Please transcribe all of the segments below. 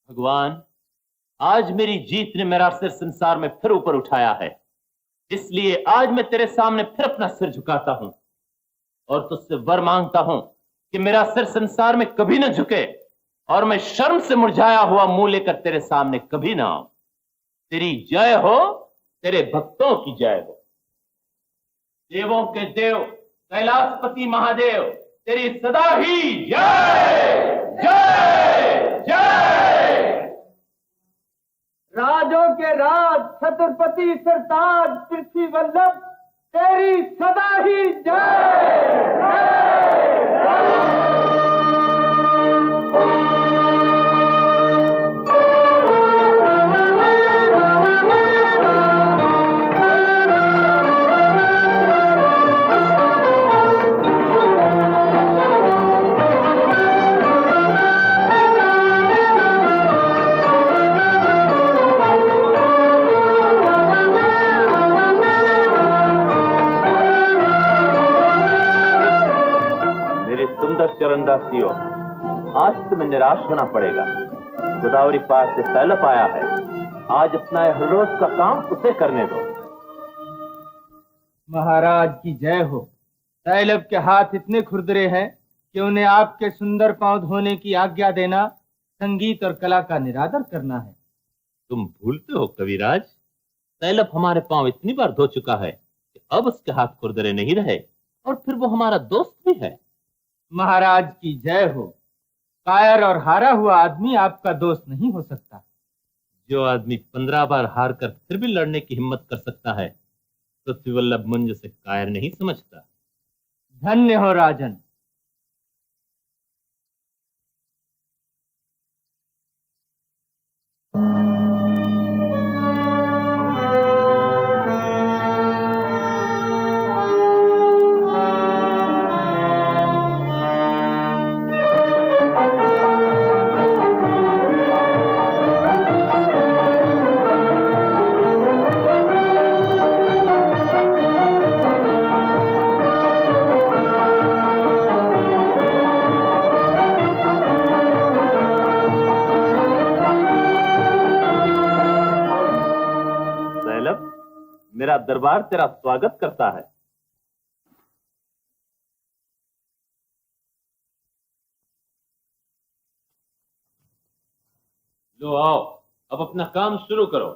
भगवान, आज मेरी जीत ने मेरा सिर संसार में फिर ऊपर उठाया है, इसलिए आज मैं तेरे सामने फिर अपना सिर झुकाता हूं और तुझसे वर मांगता हूं कि मेरा सिर संसार में कभी न झुके और मैं शर्म से मुरझाया हुआ मुंह लेकर तेरे सामने कभी ना आऊं। तेरी जय हो, तेरे भक्तों की जय हो। देवों के देव कैलाशपति महादेव, तेरी सदा ही जय जय जय। राजों के राज छत्रपति सरताज पृथ्वी वल्लभ, तेरी सदा ही जय जय। चरणदासियों, आज तुम्हें निराश होना पड़ेगा। गोदावरी पार से सैलप आया है, आज अपना हर रोज का काम उसे करने दो। महाराज की जय हो। सैलभ के हाथ इतने खुरदरे हैं कि उन्हें आपके सुंदर पांव धोने की आज्ञा देना संगीत और कला का निरादर करना है। तुम भूलते हो कविराज, सैलभ हमारे पांव इतनी बार धो चुका है कि अब उसके हाथ खुरदरे नहीं रहे, और फिर वो हमारा दोस्त भी है। महाराज की जय हो। कायर और हारा हुआ आदमी आपका दोस्त नहीं हो सकता। जो आदमी 15 बार हार कर फिर भी लड़ने की हिम्मत कर सकता है, पृथ्वी वल्लभ मुझ से कायर नहीं समझता। धन्य हो राजन। मेरा दरबार तेरा स्वागत करता है। लो आओ, अब अपना काम शुरू करो।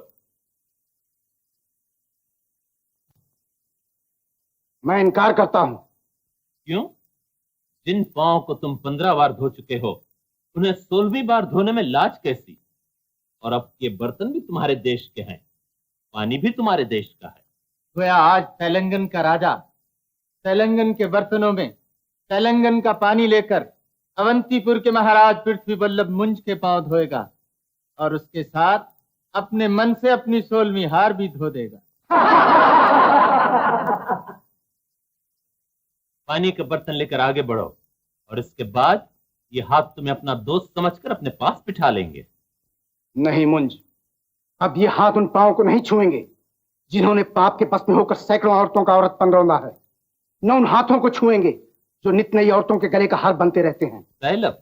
मैं इनकार करता हूं। क्यों? जिन पांव को तुम 15 बार धो चुके हो, उन्हें 16वीं बार धोने में लाज कैसी? और अब के बर्तन भी तुम्हारे देश के हैं, पानी भी तुम्हारे देश का है। गोया आज तेलंगन का राजा तेलंगन के बर्तनों में तेलंगन का पानी लेकर अवंतीपुर के महाराज पृथ्वी वल्लभ मुंज के पांव धोएगा और उसके साथ अपने मन से अपनी 16वीं हार भी धो देगा। पानी के बर्तन लेकर आगे बढ़ो, और इसके बाद ये हाथ तुम्हें अपना दोस्त समझकर अपने पास बिठा लेंगे। नहीं मुंज, अब ये हाथ उन पांव को नहीं छुएंगे जिन्होंने पाप के पस में होकर सैकड़ों औरतों का औरतपन रौंदा है। न उन हाथों को छुएंगे जो नित नई औरतों के गले का हार बनते रहते हैं। सैलभ,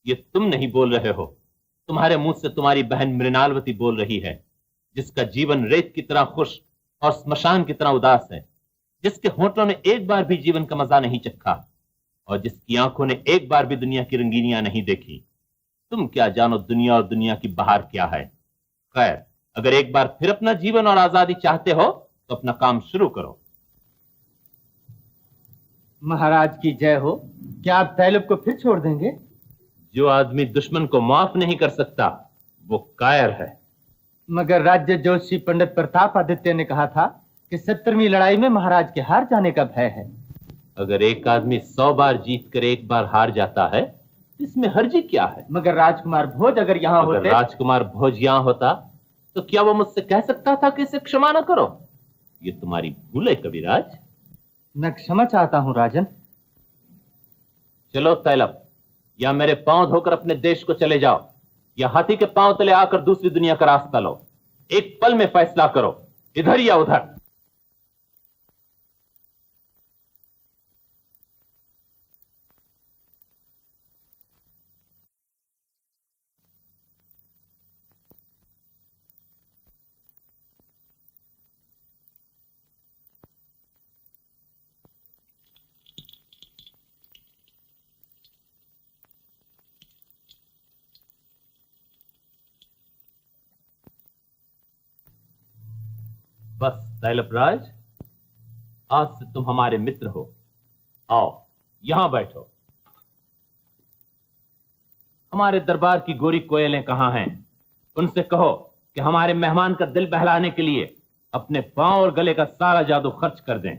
ये तुम नहीं बोल रहे हो, तुम्हारे मुंह से तुम्हारी बहन मृणालवती बोल रही है, जिसका जीवन रेत की तरह खुश और स्मशान की तरह उदास है, जिसके होठों ने एक बार भी जीवन का मजा नहीं चखा और जिसकी आंखों ने एक बार भी दुनिया की रंगीनियां नहीं देखी। तुम क्या जानो दुनिया और दुनिया की बहार क्या है। खैर, अगर एक बार फिर अपना जीवन और आजादी चाहते हो तो अपना काम शुरू करो। महाराज की जय हो। क्या आप तैलब को फिर छोड़ देंगे? जो आदमी दुश्मन को माफ नहीं कर सकता वो कायर है। मगर राज्य जोशी पंडित प्रताप आदित्य ने कहा था कि 70वीं लड़ाई में महाराज के हार जाने का भय है। अगर एक आदमी 100 बार जीत कर एक बार हार जाता है, इसमें हर्जी क्या है? मगर राजकुमार भोज अगर यहाँ होते, राजकुमार भोज यहाँ होता तो क्या वो मुझसे कह सकता था कि इसे क्षमा न करो? ये तुम्हारी भूल है कविराज। मैं क्षमा चाहता हूँ राजन। चलो तैलब, या मेरे पांव धोकर अपने देश को चले जाओ, या हाथी के पांव तले आकर दूसरी दुनिया का रास्ता लो। एक पल में फैसला करो, इधर या उधर। बस तैलबराज, आज से तुम हमारे मित्र हो। आओ यहां बैठो। हमारे दरबार की गोरी कोयलें कहां हैं? उनसे कहो कि हमारे मेहमान का दिल बहलाने के लिए अपने पांव और गले का सारा जादू खर्च कर दें।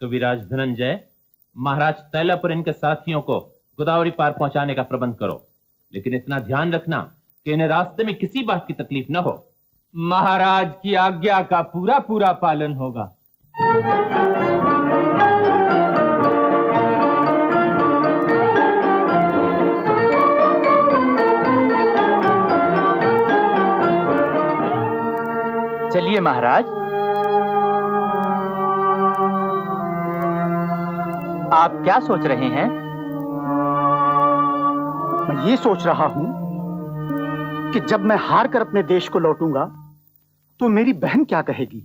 कविराज धनंजय, महाराज तैलप और इनके साथियों को गोदावरी पार पहुंचाने का प्रबंध करो, लेकिन इतना ध्यान रखना कि इन्हें रास्ते में किसी बात की तकलीफ न हो। महाराज की आज्ञा का पूरा पूरा पालन होगा। चलिए महाराज। क्या सोच रहे हैं? मैं ये सोच रहा हूं कि जब मैं हार कर अपने देश को लौटूंगा तो मेरी बहन क्या कहेगी।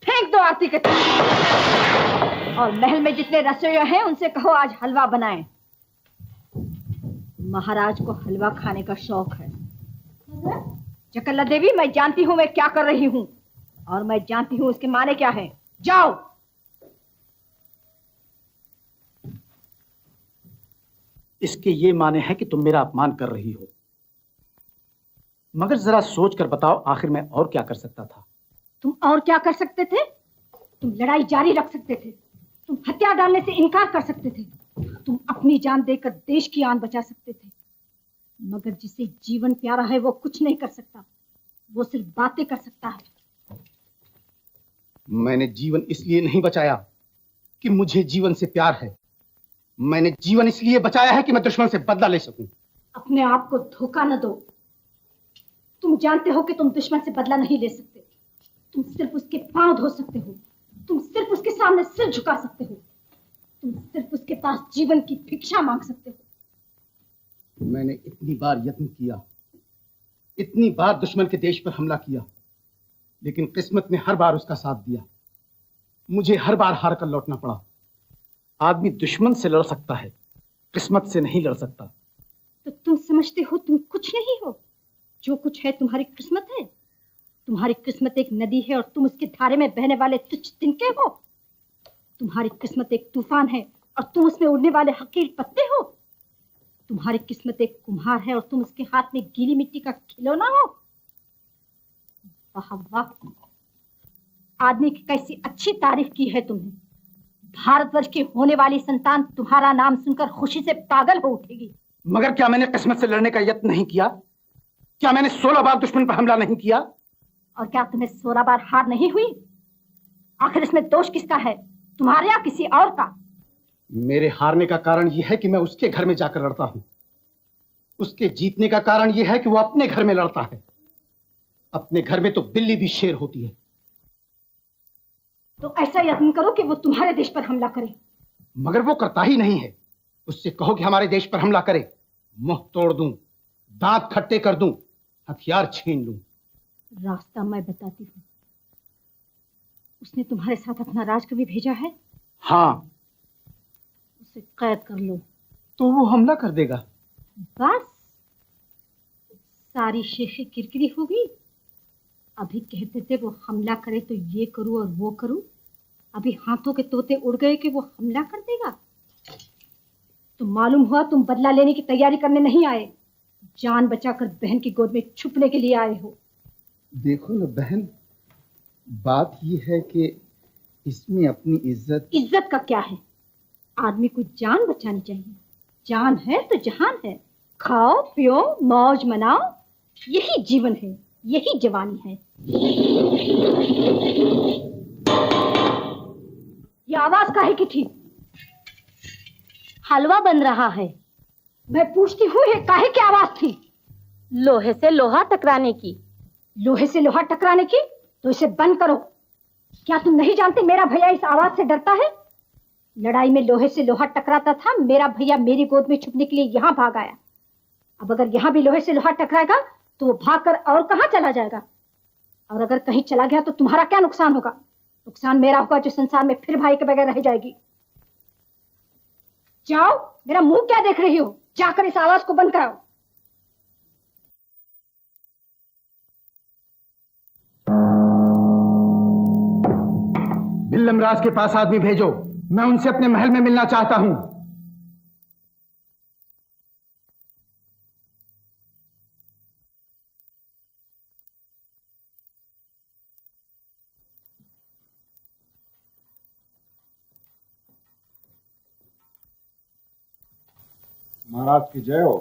फेंक दो आरती के तख्ते और महल में जितने रसोइये हैं उनसे कहो आज हलवा बनाएं। महाराज को हलवा खाने का शौक है। चकल्ला देवी, मैं जानती हूं मैं क्या कर रही हूं और मैं जानती हूं उसके माने क्या है। जाओ। इसके ये माने हैं कि तुम मेरा अपमान कर रही हो। मगर जरा सोच कर बताओ, आखिर मैं और क्या कर सकता था। तुम और क्या कर सकते थे? तुम लड़ाई जारी रख सकते थे, तुम हथियार डालने से इनकार कर सकते थे, तुम अपनी जान देकर देश की आन बचा सकते थे। मगर जिसे जीवन प्यारा है वो कुछ नहीं कर सकता, वो सिर्फ बातें कर सकता है। मैंने जीवन इसलिए नहीं बचाया कि मुझे जीवन से प्यार है। मैंने जीवन इसलिए बचाया है कि मैं दुश्मन से बदला ले सकूं। अपने आप को धोखा न दो। तुम जानते हो कि तुम दुश्मन से बदला नहीं ले सकते। तुम सिर्फ उसके पांव धो सकते हो, तुम सिर्फ उसके सामने सिर झुका सकते हो, तुम सिर्फ उसके पास जीवन की भिक्षा मांग सकते हो। मैंने इतनी बार यत्न किया, इतनी बार दुश्मन के देश पर हमला किया, लेकिन किस्मत ने हर बार उसका साथ दिया। मुझे हर बार हार कर लौटना पड़ा। आदमी दुश्मन से लड़ सकता है, किस्मत से नहीं लड़ सकता। तो तुम समझते हो तुम कुछ नहीं हो? जो कुछ है तुम्हारी किस्मत है। तुम्हारी किस्मत एक नदी है और तुम उसके धारे में बहने वाले तुच्छ तिनके हो। तुम्हारी किस्मत एक तूफान है और तुम उसमें उड़ने वाले हकीर पत्ते हो। तुम्हारी किस्मत एक कुम्हार है और तुम उसके हाथ में गीली मिट्टी का खिलौना हो। वाह वाह, आदमी की कैसी अच्छी तारीफ की है तुमने। भारतवर्ष की होने वाली संतान तुम्हारा नाम सुनकर खुशी से पागल हो उठेगी। मगर क्या मैंने किस्मत से लड़ने का यत्न नहीं किया? क्या मैंने 16 बार दुश्मन पर हमला नहीं किया? और क्या तुम्हें 16 बार हार नहीं हुई? आखिर इसमें दोष किसका है, तुम्हारे या किसी और का? मेरे हारने का कारण यह है कि मैं उसके घर में जाकर लड़ता हूं। उसके जीतने का कारण यह है कि वो अपने घर में लड़ता है। अपने घर में तो बिल्ली भी शेर होती है। तो ऐसा यत्न करो कि वो तुम्हारे देश पर हमला करे। मगर वो करता ही नहीं है। उससे कहो कि हमारे देश पर हमला करे, मुंह तोड़ दूं, दांत खट्टे कर दूं, हथियार छीन लूं। रास्ता मैं बताती हूँ। उसने तुम्हारे साथ अपना राजकवि भेजा है? हाँ। उसे कैद कर लो। तो वो हमला कर देगा। बस सारी शेखी किरकिरी होगी। अभी कहते थे वो हमला करे तो ये करूं और वो करूं, अभी हाथों के तोते उड़ गए कि वो हमला कर देगा। तो मालूम हुआ तुम बदला लेने की तैयारी करने नहीं आए, जान बचाकर बहन की गोद में छुपने के लिए आए हो। देखो ना बहन, बात ये है कि इसमें अपनी इज्जत का क्या है? आदमी को जान बचानी चाहिए। जान है तो जहान है। खाओ पियो मौज मनाओ, यही जीवन है, यही जवानी है। ये आवाज काहे की थी? हलवा बन रहा है। मैं पूछती हूँ ये काहे की आवाज थी? लोहे से लोहा टकराने की। लोहे से लोहा टकराने की? तो इसे बंद करो। क्या तुम नहीं जानते मेरा भैया इस आवाज से डरता है? लड़ाई में लोहे से लोहा टकराता था, मेरा भैया मेरी गोद में छुपने के लिए यहाँ भाग आया। अब अगर यहाँ भी लोहे से लोहा टकराएगा तो वो भागकर और कहाँ चला जाएगा? और अगर कहीं चला गया तो तुम्हारा क्या नुकसान होगा? नुकसान मेरा होगा जो संसार में फिर भाई के बगैर रह जाएगी। जाओ, मेरा मुंह क्या देख रही हो? जाकर इस आवाज को बंद कराओ। भिल्लमराज के पास आदमी भेजो, मैं उनसे अपने महल में मिलना चाहता हूं। महाराज की जय हो।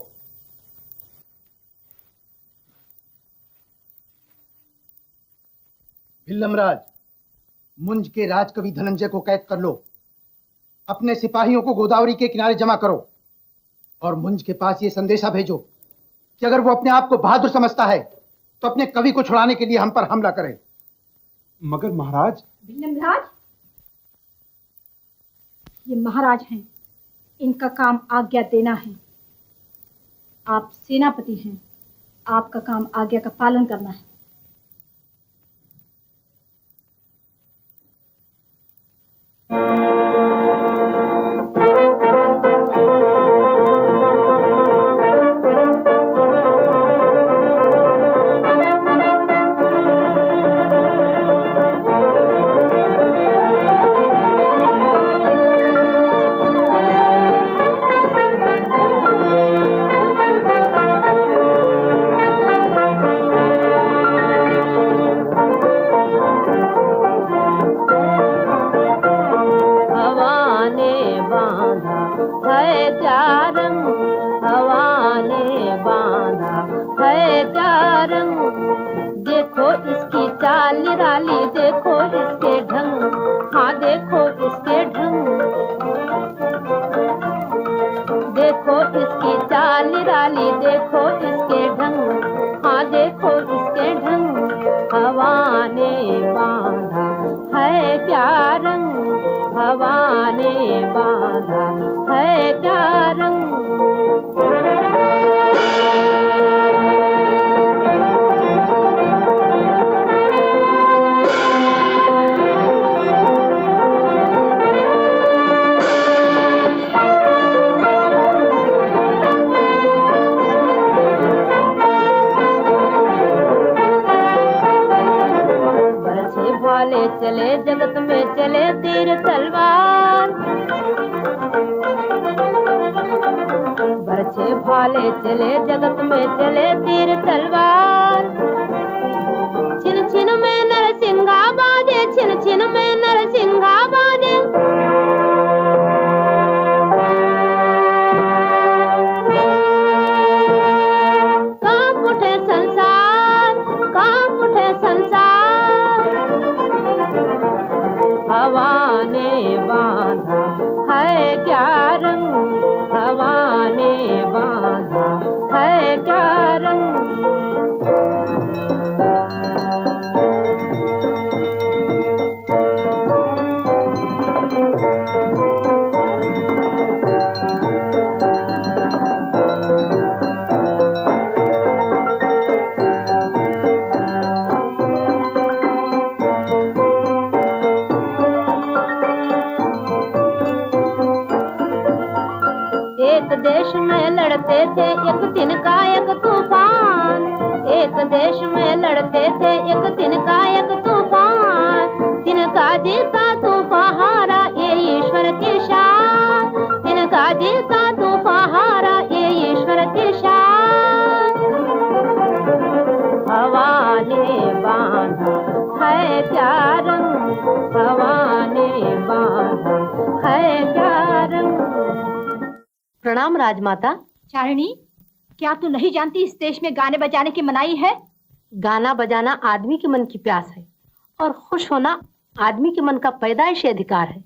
भिल्लमराज, मुंज के राजकवि धनंजय को कैद कर लो। अपने सिपाहियों को गोदावरी के किनारे जमा करो और मुंज के पास ये संदेशा भेजो कि अगर वो अपने आप को बहादुर समझता है तो अपने कवि को छुड़ाने के लिए हम पर हमला करे। मगर महाराज। भिल्लमराज, ये महाराज हैं, इनका काम आज्ञा देना है। आप सेनापति हैं, आपका काम आज्ञा का पालन करना है। चले जगत में चले तीर तलवार, बरछे भाले चले जगत में चले तीर तलवार। छिन छिन में नरसिंगा बाजे, छिन छिन में नरसिंगा बाजे। कांप उठे संसार, कांप उठे संसार। हवा ने बांधा है क्या रंग, हवा ने बांधा है क्या रंग। देश में लड़ते थे एक तिनका एक तूफान, एक देश में लड़ते थे एक तिनका एक तूफान। तिनका जीता तूफान हारा ये ईश्वर की शान, तिनका जीता तूफान हारा ये ईश्वर की शान। हवा ने बांधा है क्या रंग, हवा ने बांधा है क्या रंग। प्रणाम राजमाता। चारिणी, क्या तू नहीं जानती इस देश में गाने बजाने की मनाही है? गाना बजाना आदमी के मन की प्यास है और खुश होना आदमी के मन का पैदाइशी अधिकार है।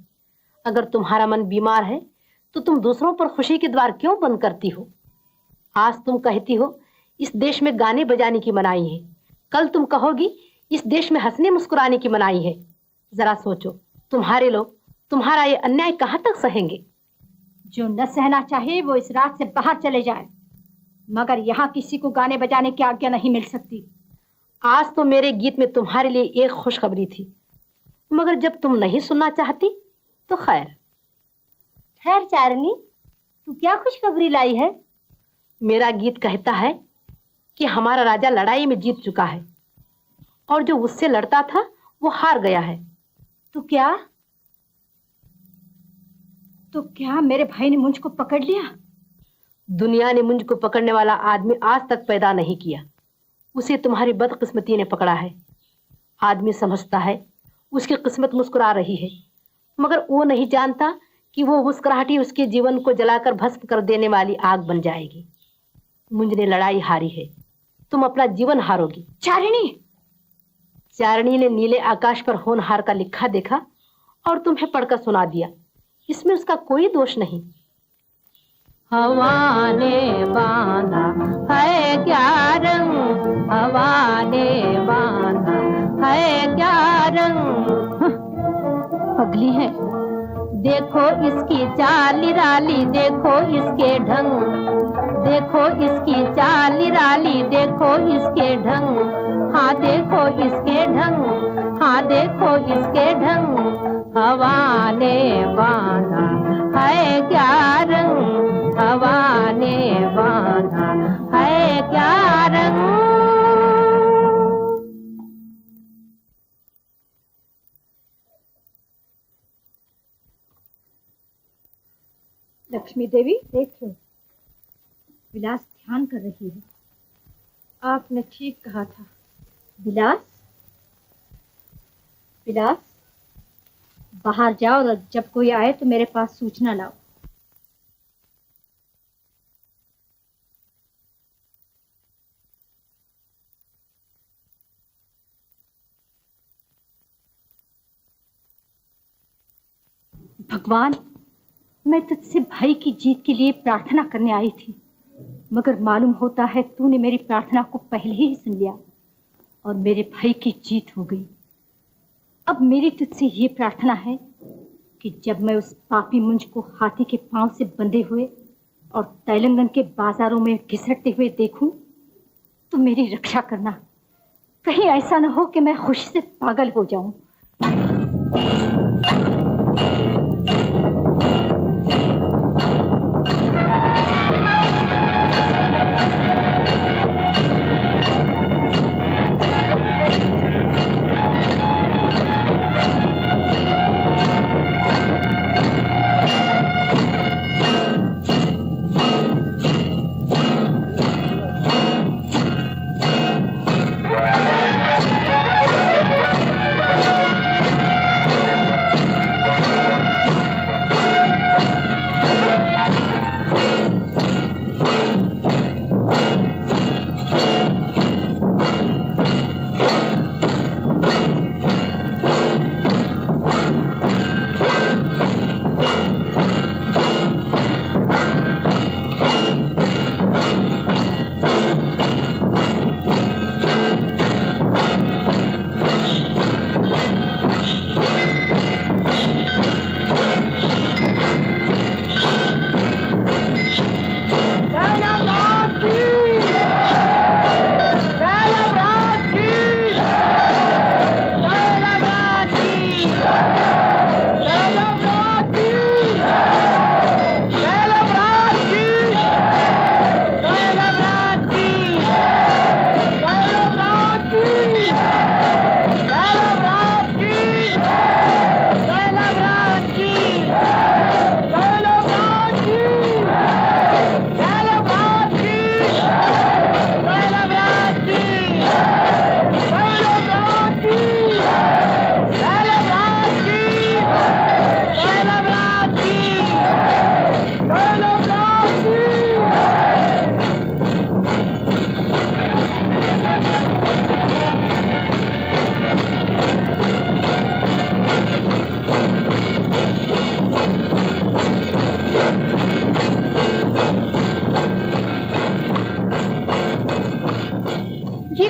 अगर तुम्हारा मन बीमार है तो तुम दूसरों पर खुशी के द्वार क्यों बंद करती हो? आज तुम कहती हो इस देश में गाने बजाने की मनाही है, कल तुम कहोगी इस देश में हंसने मुस्कुराने की मनाही है। जरा सोचो, तुम्हारे लोग तुम्हारा ये अन्याय कहाँ तक सहेंगे? जो न सहना चाहे वो इस रात से बाहर चले जाए, मगर यहाँ किसी को गाने बजाने की आज्ञा नहीं मिल सकती। आज तो मेरे गीत में तुम्हारे लिए एक खुशखबरी थी, मगर जब तुम नहीं सुनना चाहती तो खैर। खैर चारनी, तू क्या खुशखबरी लाई है? मेरा गीत कहता है कि हमारा राजा लड़ाई में जीत चुका है और जो उससे लड़ता था वो हार गया है। तो क्या मेरे भाई ने मुझ को पकड़ लिया? दुनिया ने मुझ को पकड़ने वाला आदमी आज तक पैदा नहीं किया, उसे तुम्हारी बदकिस्मती ने पकड़ा है। आदमी समझता है उसकी किस्मत मुस्कुरा रही है, मगर वो नहीं जानता कि वो मुस्कुराहटी उसके जीवन को जलाकर भस्म कर देने वाली आग बन जाएगी। मुझ ने लड़ाई हारी है, तुम अपना जीवन हारोगी। चारणी ने नीले आकाश पर होनहार का लिखा देखा और तुम्हें पढ़कर सुना दिया। इसमें उसका कोई दोष नहीं। हवा ने बांधा है क्या रंग, हवा ने बांधा है क्या रंग। पगली है, देखो इसकी चाल निराली, देखो इसके ढंग, देखो इसकी चाल निराली, देखो इसके ढंग, हाँ देखो इसके ढंग, हाँ देखो इसके ढंग। हवा ने बांधा है क्या रंग, हवा ने बांधा है क्या रंग। लक्ष्मी देवी देख लो, विलास ध्यान कर रही है। आपने ठीक कहा था। विलास, विलास, बाहर जाओ और जब कोई आए तो मेरे पास सूचना लाओ। भगवान, मैं तुझसे भाई की जीत के लिए प्रार्थना करने आई थी, मगर मालूम होता है तूने मेरी प्रार्थना को पहले ही सुन लिया और मेरे भाई की जीत हो गई। अब मेरी तुझसे ये प्रार्थना है कि जब मैं उस पापी मुंज को हाथी के पांव से बंधे हुए और तेलंगन के बाजारों में घिसटते हुए देखूं तो मेरी रक्षा करना। कहीं ऐसा न हो कि मैं खुशी से पागल हो जाऊं।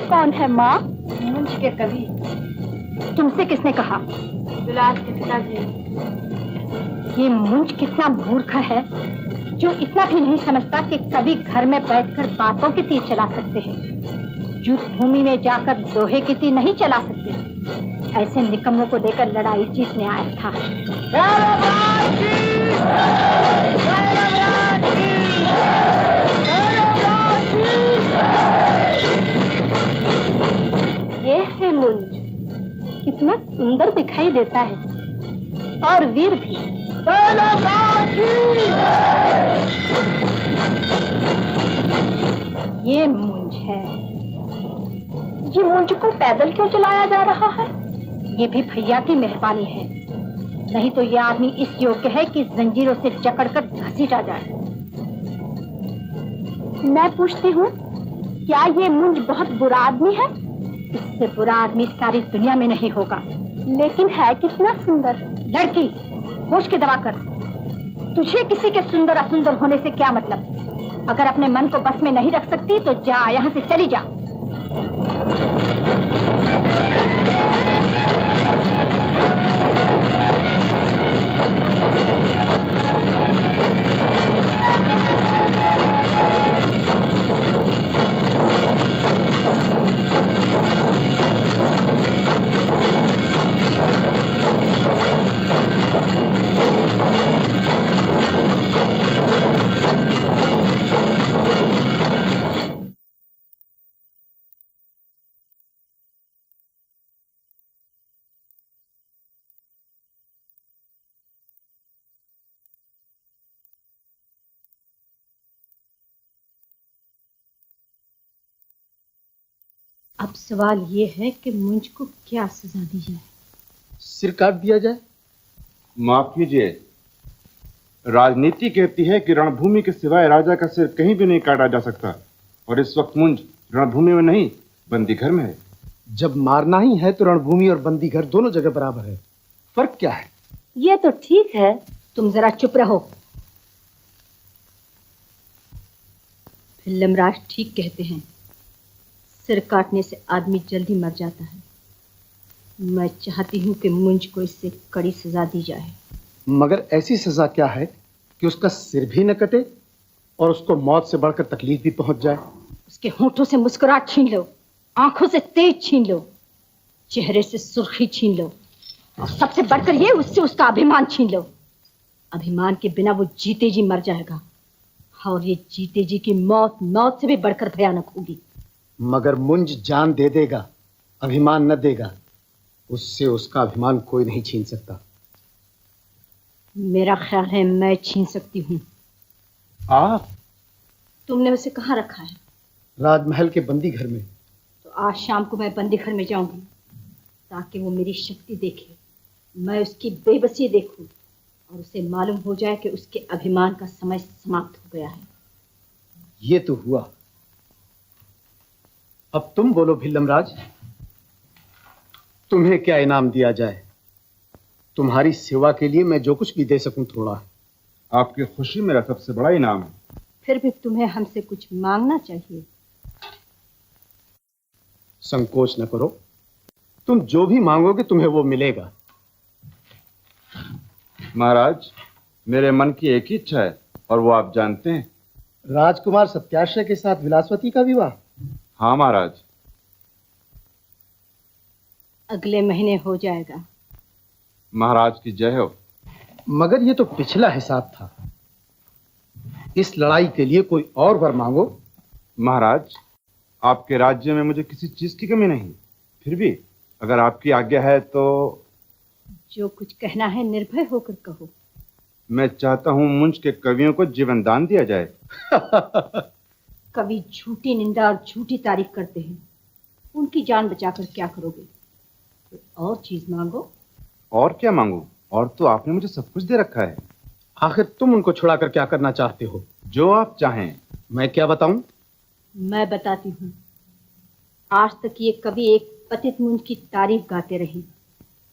कौन है माँ? मुंज के कवि। तुमसे किसने कहा? विलास के पिताजी। ये मुंज कितना मूर्ख है जो इतना भी नहीं समझता कि कभी घर में बैठकर बातों की तीर चला सकते हैं, युद्ध भूमि में जाकर लोहे की तीर नहीं चला सकते। ऐसे निकम्मों को देकर लड़ाई जीतने आया था। ये है मुंज, कितना सुंदर दिखाई देता है और वीर भी। ये मुंज है। ये मुंज को पैदल क्यों चलाया जा रहा है? ये भी भैया की मेहरबानी है, नहीं तो ये आदमी इस योग्य है कि जंजीरों से जकड़कर घसीटा जाए। मैं पूछती हूँ, क्या ये मुंज बहुत बुरा आदमी है? इससे बुरा आदमी सारी दुनिया में नहीं होगा। लेकिन है कितना सुंदर। लड़की, होश की दवा कर। तुझे किसी के सुंदर असुंदर होने से क्या मतलब? अगर अपने मन को बस में नहीं रख सकती तो जा, यहाँ से चली जा। अब सवाल ये है कि मुझ को क्या सजा दी जाए। सिर काट दिया जाए। माफ कीजिए, राजनीति कहती है कि रणभूमि के सिवाय राजा का सिर कहीं भी नहीं काटा जा सकता, और इस वक्त मुंज रणभूमि में नहीं, बंदी घर में है। जब मारना ही है तो रणभूमि और बंदी घर दोनों जगह बराबर है। फर्क क्या है? ये तो ठीक है, तुम जरा चुप रहो। फिल्मराज ठीक कहते हैं, सिर काटने से आदमी जल्दी मर जाता है। मैं चाहती हूँ कि मुंज को इससे कड़ी सजा दी जाए। मगर ऐसी सजा क्या है कि उसका सिर भी न कटे और उसको मौत से बढ़कर तकलीफ भी पहुंच जाए? उसके होठों से मुस्कुराहट छीन लो, आंखों से तेज छीन लो, चेहरे से सुर्खी छीन लो, और सबसे बढ़कर ये उससे उसका अभिमान छीन लो। अभिमान के बिना वो जीते जी मर जाएगा, और ये जीते जी की मौत मौत से भी बढ़कर भयानक होगी। मगर मुंज जान दे देगा, अभिमान न देगा। उससे उसका अभिमान कोई नहीं छीन सकता। मेरा ख्याल है मैं छीन सकती हूँ। आप? तुमने उसे कहाँ रखा है? राजमहल के बंदी घर में। तो आज शाम को मैं बंदी घर में जाऊंगी, ताकि वो मेरी शक्ति देखे, मैं उसकी बेबसी देखूं, और उसे मालूम हो जाए कि उसके अभिमान का समय समाप्त हो गया है। ये तो हुआ। अब तुम बोलो भिल्लमराज, तुम्हें क्या इनाम दिया जाए? तुम्हारी सेवा के लिए मैं जो कुछ भी दे सकूं थोड़ा है। आपकी खुशी मेरा सबसे बड़ा इनाम है। फिर भी तुम्हें हमसे कुछ मांगना चाहिए। संकोच न करो, तुम जो भी मांगोगे तुम्हें वो मिलेगा। महाराज, मेरे मन की एक ही इच्छा है, और वो आप जानते हैं। राजकुमार सत्याश्रय के साथ विलासवती का विवाह? हाँ महाराज। अगले महीने हो जाएगा। महाराज की जय हो। मगर ये तो पिछला हिसाब था। इस लड़ाई के लिए कोई और वर मांगो। महाराज, आपके राज्य में मुझे किसी चीज की कमी नहीं, फिर भी अगर आपकी आज्ञा है तो। जो कुछ कहना है निर्भय होकर कहो। मैं चाहता हूं मुंज के कवियों को जीवन दान दिया जाए। कवि झूठी निंदा और झूठी तारीफ करते हैं, उनकी जान बचाकर क्या करोगे? तो और चीज मांगो। और क्या मांगू? और तो आपने मुझे सब कुछ दे रखा है। आखिर तुम उनको छुड़ाकर क्या करना चाहते हो? जो आप चाहें। मैं क्या बताऊं? मैं बताती हूँ। आज तक ये कवि एक पतित मुंज की तारीफ गाते रहे,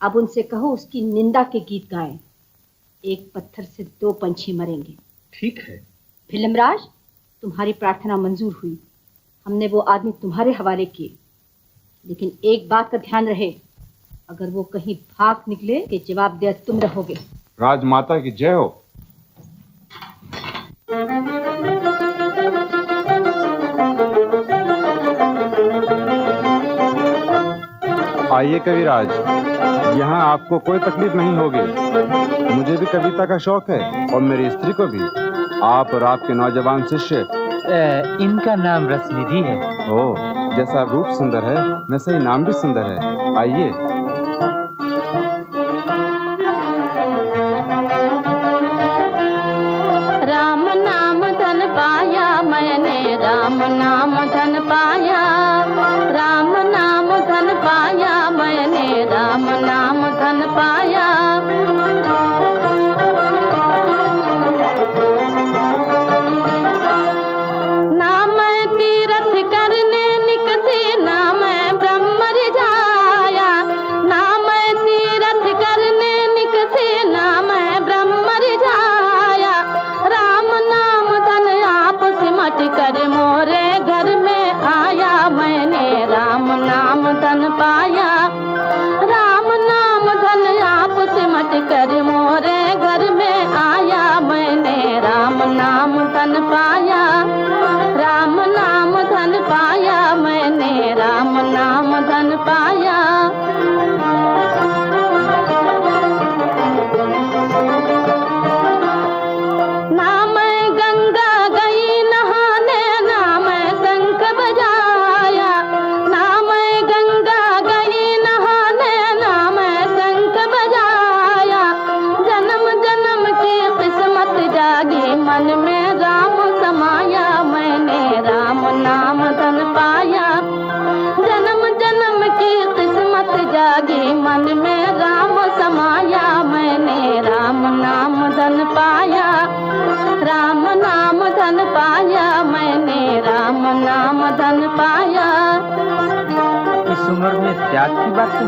अब उनसे कहो उसकी निंदा के गीत गाएं। एक पत्थर से दो पंछी मरेंगे। ठीक है। फिल्मराज, तुम्हारी प्रार्थना मंजूर हुई। हमने वो आदमी तुम्हारे हवाले किए, लेकिन एक बात का ध्यान रहे, अगर वो कहीं भाग निकले कि जवाब दे तुम रहोगे। राजमाता की जय हो। आइए कविराज, यहाँ आपको कोई तकलीफ नहीं होगी। मुझे भी कविता का शौक है, और मेरी स्त्री को भी। आप और आपके नौजवान शिष्य। इनका नाम रसनिधि है। ओह, जैसा रूप सुंदर है वैसे ही नाम भी सुंदर है। आइए। राम नाम धन पाया मैंने, राम नाम धन पाया, राम नाम धन पाया मैंने, राम नाम धन पाया। ना मैं तीरथ करने निकसी, ना मैं ब्रह्म रिझाया, ना मैं तीरथ करने निकसी, ना मैं ब्रह्म रिझाया। राम नाम धन आप सिमट कर मोरे घर में आया, धन पाया मैंने, राम नाम धन पाया। इस उम्र में त्याग की बात है।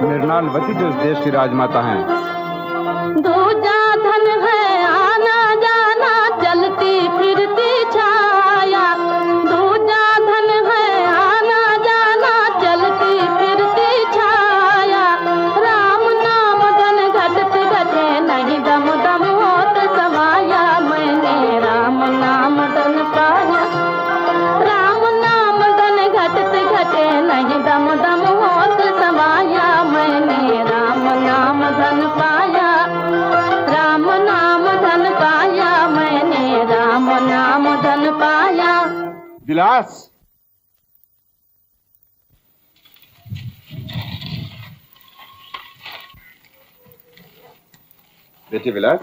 मृणालवती जो इस देश की राजमाता हैं। दूजा धन है आना जाना, चलती फिरती छाया। दूजा धन है आना जाना, चलती फिरती छाया। राम नाम धन घटत घटे नहीं, दम दम होत समाया मैंने, राम नाम धन पाया। राम नाम धन घटत घटे नहीं, दम दम होत समाया मैंने, राम नाम धन पाया। राम नाम धन पाया मैंने, राम नाम धन पाया। विलास, बेटे विलास,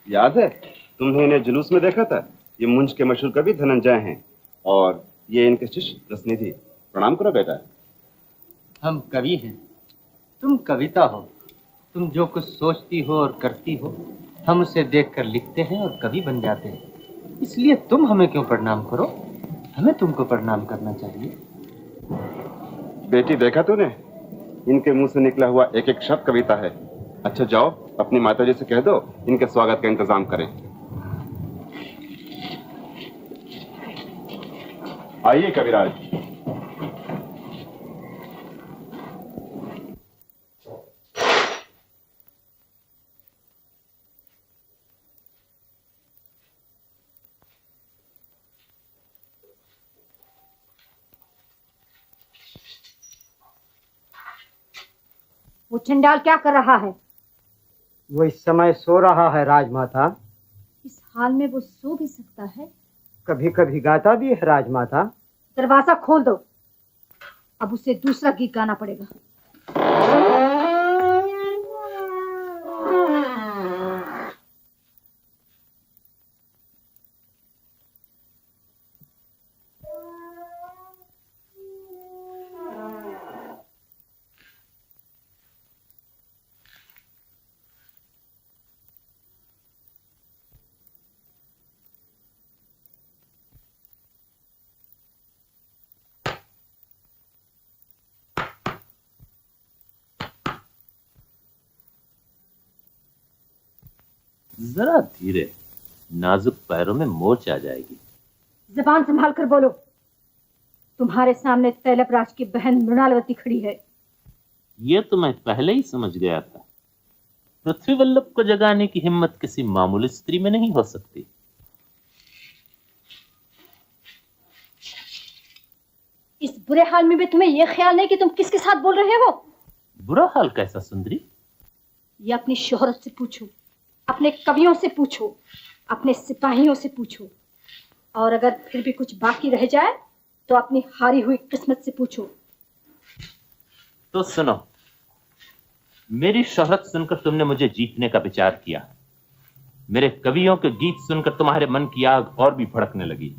याद है तुमने इन्हें जुलूस में देखा था? ये मुंज के मशहूर कवि धनंजय हैं और ये इनके शिष्य रसनिधि। प्रणाम करो बेटा। हम कवि हैं, तुम कविता हो। तुम जो कुछ सोचती हो और करती हो, हम उसे देखकर लिखते हैं और कवि बन जाते हैं। इसलिए तुम हमें क्यों प्रणाम करो, हमें तुमको प्रणाम करना चाहिए। बेटी देखा तूने, इनके मुंह से निकला हुआ एक एक शब्द कविता है। अच्छा जाओ अपनी माताजी से कह दो इनके स्वागत का इंतजाम करें। आइए कविराज। वो चंडाल क्या कर रहा है? वो इस समय सो रहा है राजमाता। इस हाल में वो सो भी सकता है? कभी कभी गाता भी है राजमाता। दरवाजा खोल दो, अब उसे दूसरा गीत गाना पड़ेगा। जरा धीरे, नाजुक पैरों में मोच आ जाएगी। जबान संभाल कर बोलो। तुम्हारे सामने तैलपराज की बहन मृणालवती खड़ी है। ये तो मैं पहले ही समझ गया था। पृथ्वी वल्लभ को जगाने की हिम्मत किसी मामूली स्त्री में नहीं हो सकती। इस बुरे हाल में भी तुम्हें यह ख्याल नहीं कि तुम किसके साथ बोल रहे हो? बुरा हाल कैसा सुंदरी? ये अपनी शोहरत से पूछो, अपने कवियों से पूछो, अपने सिपाहियों से पूछो, और अगर फिर भी कुछ बाकी रह जाए तो अपनी हारी हुई किस्मत से पूछो। तो सुनो, मेरी शोहरत सुनकर तुमने मुझे जीतने का विचार किया। मेरे कवियों के गीत सुनकर तुम्हारे मन की आग और भी भड़कने लगी,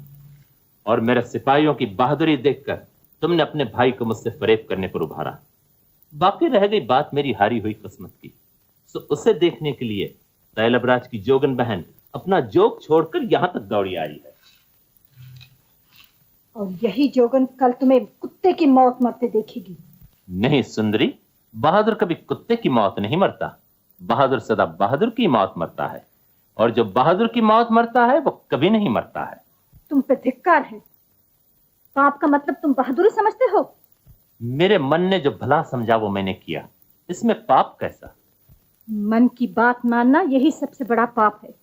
और मेरे सिपाहियों की बहादुरी देखकर तुमने अपने भाई को मुझसे फरेब करने पर उभारा। बाकी रह गई बात मेरी हारी हुई किस्मत की, सो उसे देखने के लिए तैलबराज की जोगन बहन अपना जोग छोड़कर यहां तक दौड़ी आई है। और यही जोगन कल तुम्हें कुत्ते की मौत मरते देखेगी। नहीं सुंदरी, बहादुर कभी कुत्ते की मौत नहीं मरता। बहादुर सदा बहादुर की मौत मरता है, और जो बहादुर की मौत मरता है वो कभी नहीं मरता है। तुम पे धिक्कार है। पाप का मतलब तुम बहादुरी समझते हो? मेरे मन ने जो भला समझा वो मैंने किया, इसमें पाप कैसा? मन की बात मानना यही सबसे बड़ा पाप है।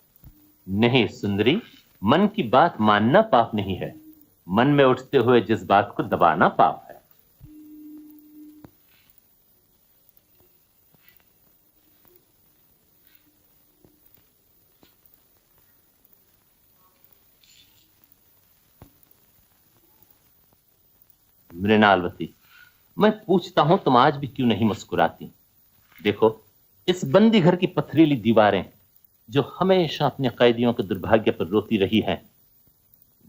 नहीं सुंदरी, मन की बात मानना पाप नहीं है, मन में उठते हुए जिस बात को दबाना पाप है। मृणालवती, मैं पूछता हूं तुम आज भी क्यों नहीं मुस्कुराती? देखो, इस बंदी घर की पथरीली दीवारें जो हमेशा अपने कैदियों के दुर्भाग्य पर रोती रही हैं,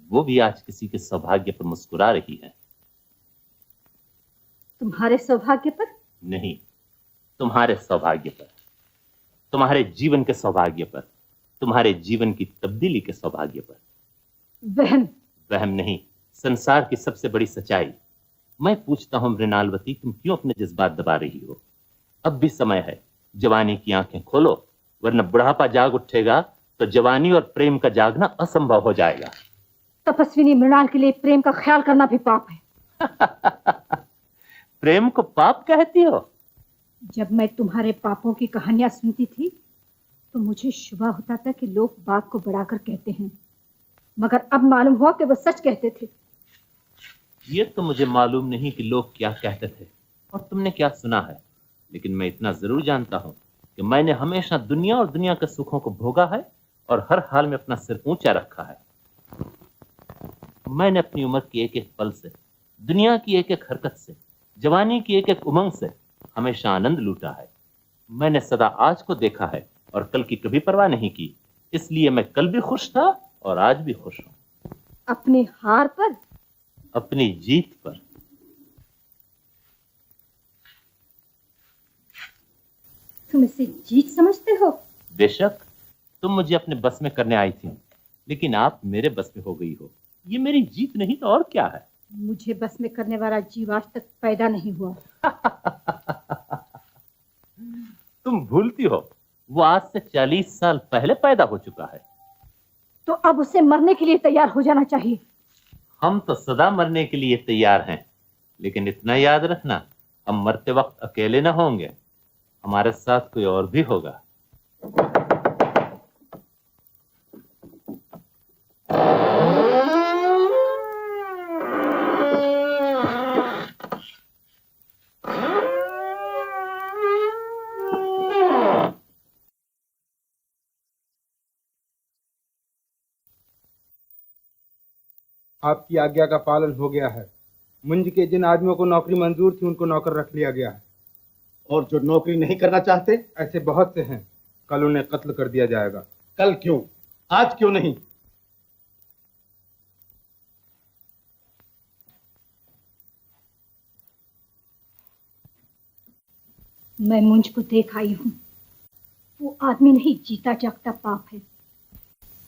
वो भी आज किसी के सौभाग्य पर मुस्कुरा रही है। तुम्हारे सौभाग्य पर? नहीं, तुम्हारे सौभाग्य पर, तुम्हारे जीवन के सौभाग्य पर, तुम्हारे जीवन की तब्दीली के सौभाग्य पर। वहम। वहम नहीं, संसार की सबसे बड़ी सच्चाई। मैं पूछता हूं मृणालवती, तुम क्यों अपने जज्बात दबा रही हो? अब भी समय है, जवानी की आंखें खोलो, वरना बुढ़ापा जाग उठेगा तो जवानी और प्रेम का जागना असंभव हो जाएगा। तपस्विनी मृणाल के लिए प्रेम का ख्याल करना भी पाप है। प्रेम को पाप कहती हो? जब मैं तुम्हारे पापों की कहानियां सुनती थी तो मुझे शुबा होता था कि लोग बात को बढ़ाकर कहते हैं, मगर अब मालूम हुआ कि वो सच कहते थे। ये तो मुझे मालूम नहीं कि लोग क्या कहते थे और तुमने क्या सुना है, लेकिन मैं इतना जरूर जानता हूं कि मैंने हमेशा दुनिया और दुनिया के सुखों को भोगा है और हर हाल में अपना सिर ऊंचा रखा है। मैंने अपनी उम्र की एक एक पल से, दुनिया की एक एक हरकत से, जवानी की एक एक उमंग से हमेशा आनंद लूटा है। मैंने सदा आज को देखा है और कल की कभी परवाह नहीं की, इसलिए मैं कल भी खुश था और आज भी खुश हूं। अपनी हार पर? अपनी जीत पर। तुम इसे जीत समझते हो? बेशक, तुम मुझे अपने बस में करने आई थी, लेकिन आप मेरे बस में हो गई हो। ये मेरी जीत नहीं तो और क्या है? मुझे बस में करने वाला जीव आज तक पैदा नहीं हुआ। तुम भूलती हो, वो आज से 40 साल पहले पैदा हो चुका है। तो अब उसे मरने के लिए तैयार हो जाना चाहिए। हम तो सदा मरने के लिए तैयार हैं, लेकिन इतना याद रखना, हम मरते वक्त अकेले न होंगे, हमारे साथ कोई और भी होगा। आपकी आज्ञा का पालन हो गया है। मुंज के जिन आदमियों को नौकरी मंजूर थी उनको नौकर रख लिया गया है। और जो नौकरी नहीं करना चाहते, ऐसे बहुत से हैं, कल उन्हें कत्ल कर दिया जाएगा। कल क्यों, आज क्यों नहीं? मैं मुंज को देख आई हूं। वो आदमी नहीं, जीता जागता पाप है,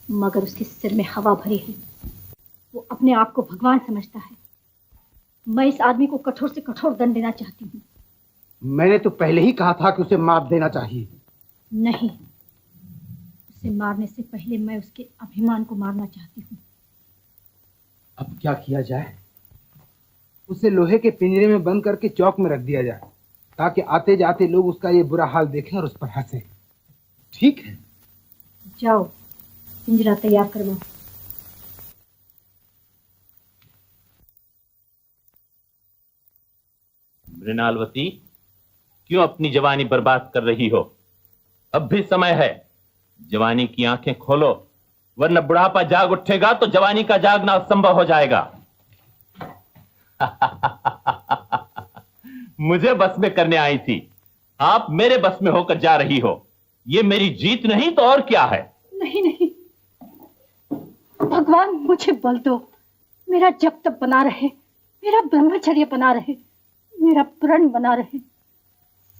मगर उसके सिर में हवा भरी है। वो अपने आप को भगवान समझता है। मैं इस आदमी को कठोर से कठोर दंड देना चाहती हूँ। मैंने तो पहले ही कहा था कि उसे मार देना चाहिए। नहीं, उसे मारने से पहले मैं उसके अभिमान को मारना चाहती हूँ। अब क्या किया जाए? उसे लोहे के पिंजरे में बंद करके चौक में रख दिया जाए, ताकि आते जाते लोग उसका ये बुरा हाल देखें और उस पर हंसें। ठीक है, जाओ पिंजरा तैयार करवाओ। मृणालवती, क्यों अपनी जवानी बर्बाद कर रही हो? अब भी समय है, जवानी की आंखें खोलो, वरना बुढ़ापा जाग उठेगा तो जवानी का जागना असंभव हो जाएगा। मुझे बस में करने आई थी, आप मेरे बस में होकर जा रही हो। ये मेरी जीत नहीं तो और क्या है? नहीं नहीं, भगवान मुझे बल दो, मेरा जप तप बना रहे, मेरा ब्रह्मचर्य बना रहे, मेरा प्रण बना रहे,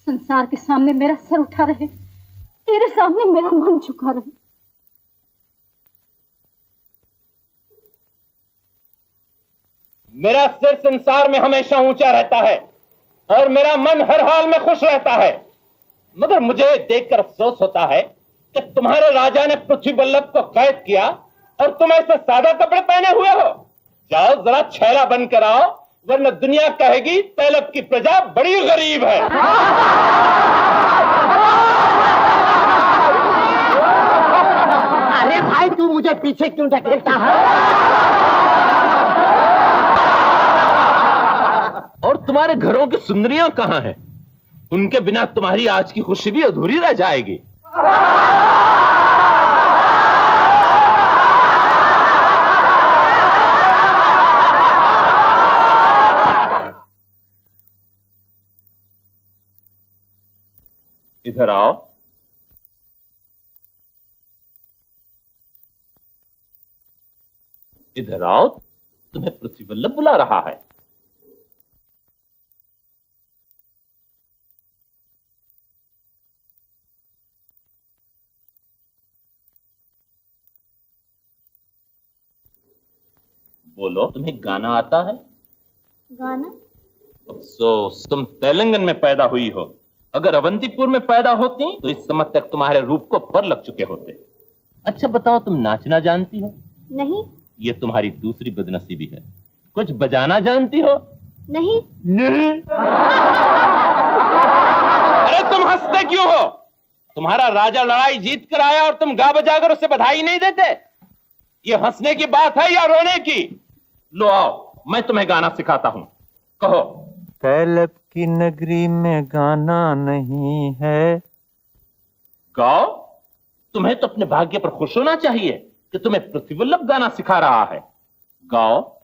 संसार के सामने मेरा सर उठा रहे, तेरे सामने मेरा मन झुका रहे। मेरा सिर संसार में हमेशा ऊंचा रहता है और मेरा मन हर हाल में खुश रहता है, मगर मुझे देखकर अफसोस होता है कि तुम्हारे राजा ने पृथ्वी बल्लभ को कैद किया और तुम ऐसे सादा कपड़े पहने हुए हो। जाओ जरा छैला बनकर आओ, वरना दुनिया कहेगी तैलब की प्रजा बड़ी गरीब है। अरे भाई, तू मुझे पीछे क्यों ढकेलता है? और तुम्हारे घरों की सुंदरियां कहां हैं? उनके बिना तुम्हारी आज की खुशी भी अधूरी रह जाएगी। इधर आओ। इधर आओ, तुम्हें पृथ्वी बल्लभ बुला रहा है। बोलो, तुम्हें गाना आता है? गाना? अफसोस, तुम तेलंगन में पैदा हुई हो। अगर अवंतीपुर में पैदा होती तो इस समय तक तुम्हारे रूप को पर लग चुके होते। अच्छा बताओ, तुम नाचना जानती हो? नहीं। ये तुम्हारी दूसरी बदनसीबी है। कुछ बजाना जानती हो? नहीं। नहीं। अरे तुम हंसते क्यों हो? तुम्हारा राजा लड़ाई जीत कर आया और तुम गा बजाकर उसे बधाई नहीं देते? ये हंसने की बात है या रोने की? लो आओ, मैं तुम्हें गाना सिखाता हूं। कहो। तैलब की नगरी में गाना नहीं है। गाओ। तुम्हें तो अपने भाग्य पर खुश होना चाहिए कि तुम्हें पृथ्वीवल्लभ गाना सिखा रहा है। गाओ।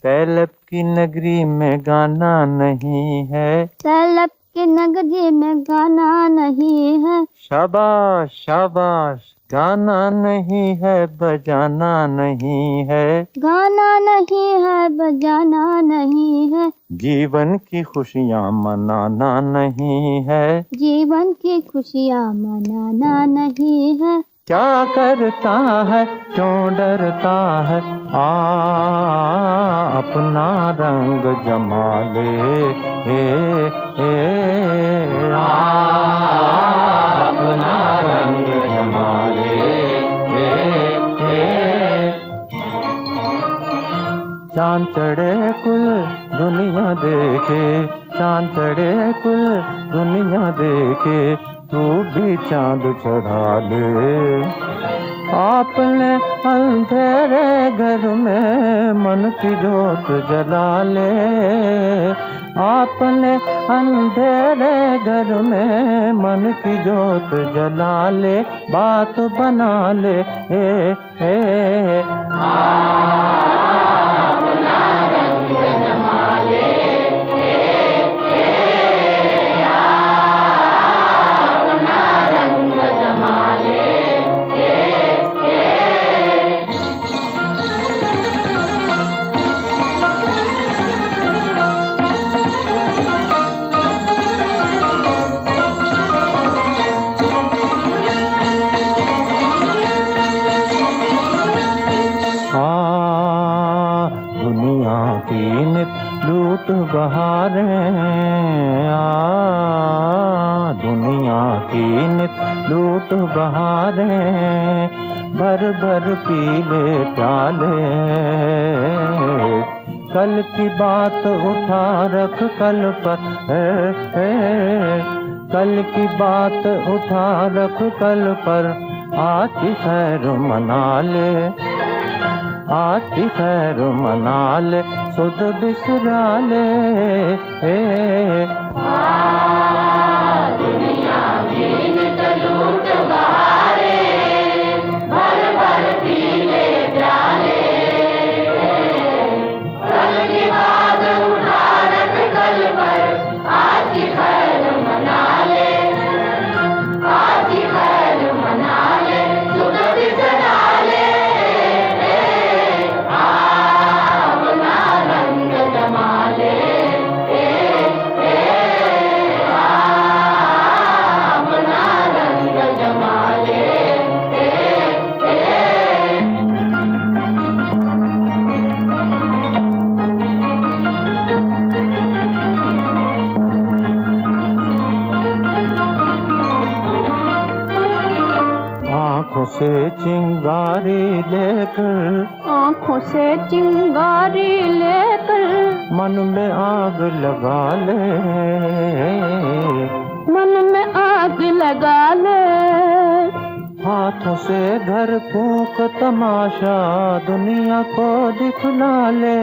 तैलब की नगरी में गाना नहीं है। तैलब की नगरी में गाना नहीं है। शाबाश शाबाश, गाना नहीं है, बजाना नहीं है। गाना नहीं है, बजाना नहीं है। जीवन की खुशियाँ मनाना नहीं है। जीवन की खुशियाँ मनाना नहीं है। क्या करता है, क्यों डरता है, अपना रंग जमा ले, अपना रंग जमा ले, चांद चढ़े कुल दुनिया देखे, चांद चढ़े कुल दुनिया देखे, तू भी चांद चढ़ा ले। आपने अंधेरे घर में मन की जोत जला ले। आपने अंधेरे घर में मन की जोत जला ले, बात बना ले, अपना रंग जमा ले, लूट बहारें, दुनिया की नित लूट बहारें, भर भर पीले प्याले, कल की बात उठा रख कल पर, कल की बात उठा रख कल पर, आज की खैर मना ले, आज की खैर मना ले, सुध बिसरा ले, दुनिया की नित लूट बहारे, भर भर पीले प्याले, कल की बात उठा रख कल पर, आज की खैर मना ले, आज की खैर मना ले, सुध बिसरा ले, आँखों से चिंगारी लेकर, आँखों से चिंगारी लेकर, मन में आग लगा ले, मन में आग लगा ले, हाथों से घर फूंक तमाशा दुनिया को दिखला ले,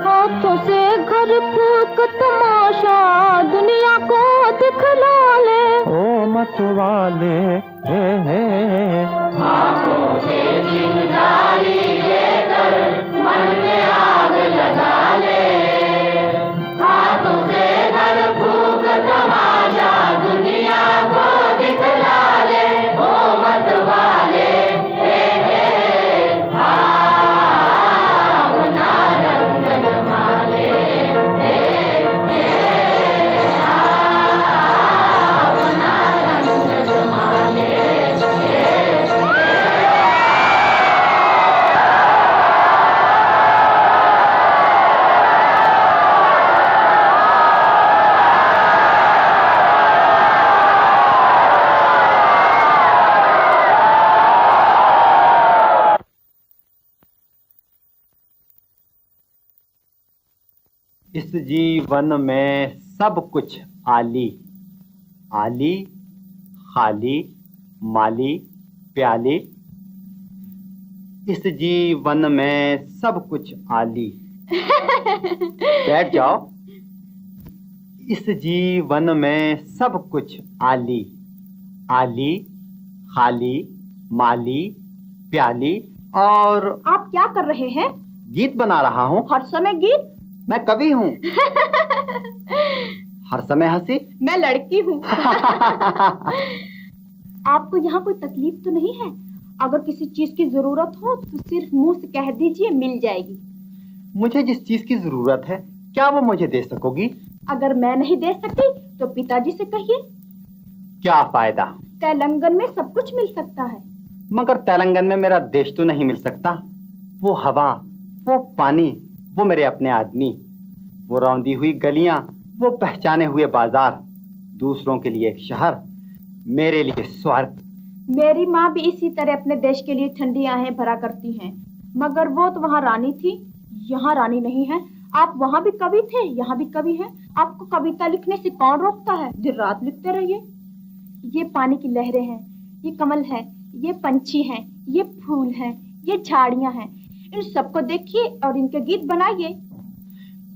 हाथों से घर फूंक तमाशा दुनिया को दिखला ले, ओ मत वाले, आँखों से चिंगारी लेकर, मन में आग लगा ले, हाथों से घर फूंक तमाशा दुनिया को दिखला ले, ओ मत वाले, अपना रंग जमा ले, अपना रंग जमा ले। इस जीवन में सब कुछ आली, आली खाली माली प्याली। इस जीवन में सब कुछ आली। बैठ जाओ। इस जीवन में सब कुछ आली, आली खाली माली प्याली। और आप क्या कर रहे हैं? गीत बना रहा हूँ। हर समय गीत? मैं कवि हूँ। हर समय हंसी। मैं लड़की हूँ। आपको यहाँ कोई तकलीफ तो नहीं है? अगर किसी चीज की जरूरत हो तो सिर्फ मुंह से कह दीजिए, मिल जाएगी। मुझे जिस चीज की जरूरत है क्या वो मुझे दे सकोगी? अगर मैं नहीं दे सकती तो पिताजी से कहिए। क्या फायदा? तेलंगन में सब कुछ मिल सकता है। मगर तेलंगन में मेरा देश तो नहीं मिल सकता। वो हवा, वो पानी, वो मेरे अपने आदमी, वो रौंदी हुई गलियां, वो पहचाने हुए बाजार, दूसरों के लिए एक शहर, मेरे लिए स्वर्ग। मेरी माँ भी इसी तरह अपने देश के लिए ठंडी आहें भरा करती हैं, मगर वो तो वहाँ रानी थी, यहाँ रानी नहीं है। आप वहाँ भी कवि थे, यहाँ भी कवि हैं। आपको कविता लिखने से कौन रोकता है? दिन रात लिखते रहिए। ये पानी की लहरें हैं, ये कमल है, ये पंछी हैं, ये फूल हैं, ये झाड़ियाँ हैं। इन सबको देखिए और इनके गीत बनाइए।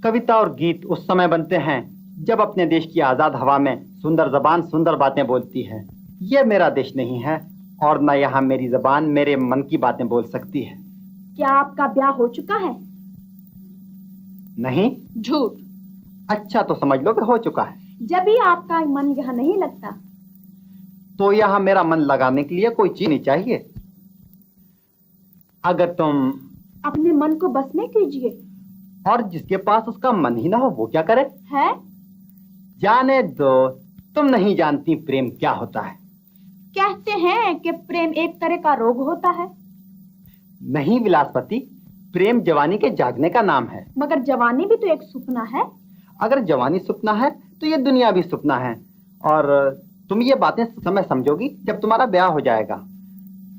कविता और गीत उस समय बनते हैं जब अपने देश की आजाद हवा में सुंदर जबान सुंदर बातें बोलती है। ये मेरा देश नहीं है और न यहाँ मेरी जबान मेरे मन की बातें बोल सकती है। क्या आपका ब्याह हो चुका है? नहीं। झूठ। अच्छा तो समझ लो कि हो चुका है। जब भी आपका मन यहाँ नहीं लगता तो यहाँ मेरा मन लगाने के लिए कोई चीज नहीं चाहिए। अगर तुम अपने मन को बस में कीजिए। और जिसके पास उसका मन ही ना हो वो क्या करे? है? जाने दो, तुम नहीं जानती प्रेम क्या होता है। कहते हैं कि प्रेम एक तरह का रोग होता है। नहीं विलासपति, प्रेम जवानी के जागने का नाम है। मगर जवानी भी तो एक सपना है। अगर जवानी सपना है तो ये दुनिया भी सपना है। और तुम ये बातें समय समझोगी जब तुम्हारा ब्याह हो जाएगा।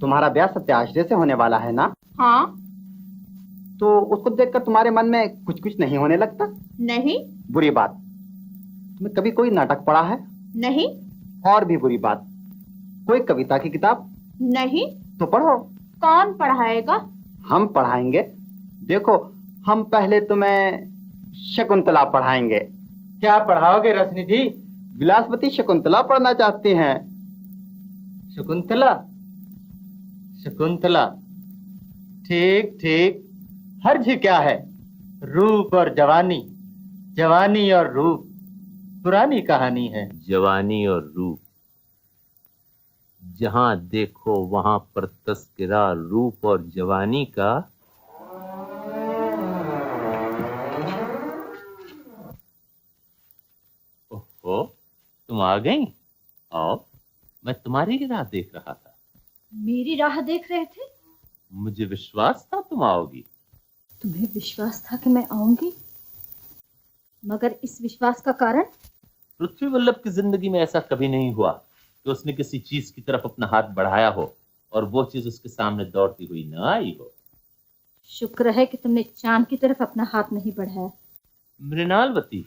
तुम्हारा ब्याह सत्याश्रय से होने वाला है ना? हाँ। तो उसको देखकर तुम्हारे मन में कुछ कुछ नहीं होने लगता? नहीं। बुरी बात, तुमने कभी कोई नाटक पढ़ा है? नहीं। और भी बुरी बात, कोई कविता की किताब? नहीं। तो पढ़ो। कौन पढ़ाएगा? हम पढ़ाएंगे। देखो, हम पहले तुम्हें शकुंतला पढ़ाएंगे। क्या पढ़ाओगे रसनिधि? विलासपति शकुंतला पढ़ना चाहते हैं। शकुंतला? शकुंतला, ठीक ठीक। हर्ज क्या है? रूप और जवानी, जवानी और रूप पुरानी कहानी है। जवानी और रूप, जहां देखो वहां पर तस्करा रूप और जवानी का। ओहो, तुम आ गई? आओ, मैं तुम्हारी ही राह देख रहा था। मेरी राह देख रहे थे? मुझे विश्वास था तुम आओगी। तुम्हें विश्वास था कि मैं आऊंगी? मगर इस विश्वास का कारण? पृथ्वी वल्लभ की जिंदगी में ऐसा कभी नहीं हुआ कि उसने किसी चीज की तरफ अपना हाथ बढ़ाया हो और वो चीज उसके सामने दौड़ती हुई न आई हो। शुक्र है कि तुमने चांद की तरफ अपना हाथ नहीं बढ़ाया। मृणालवती,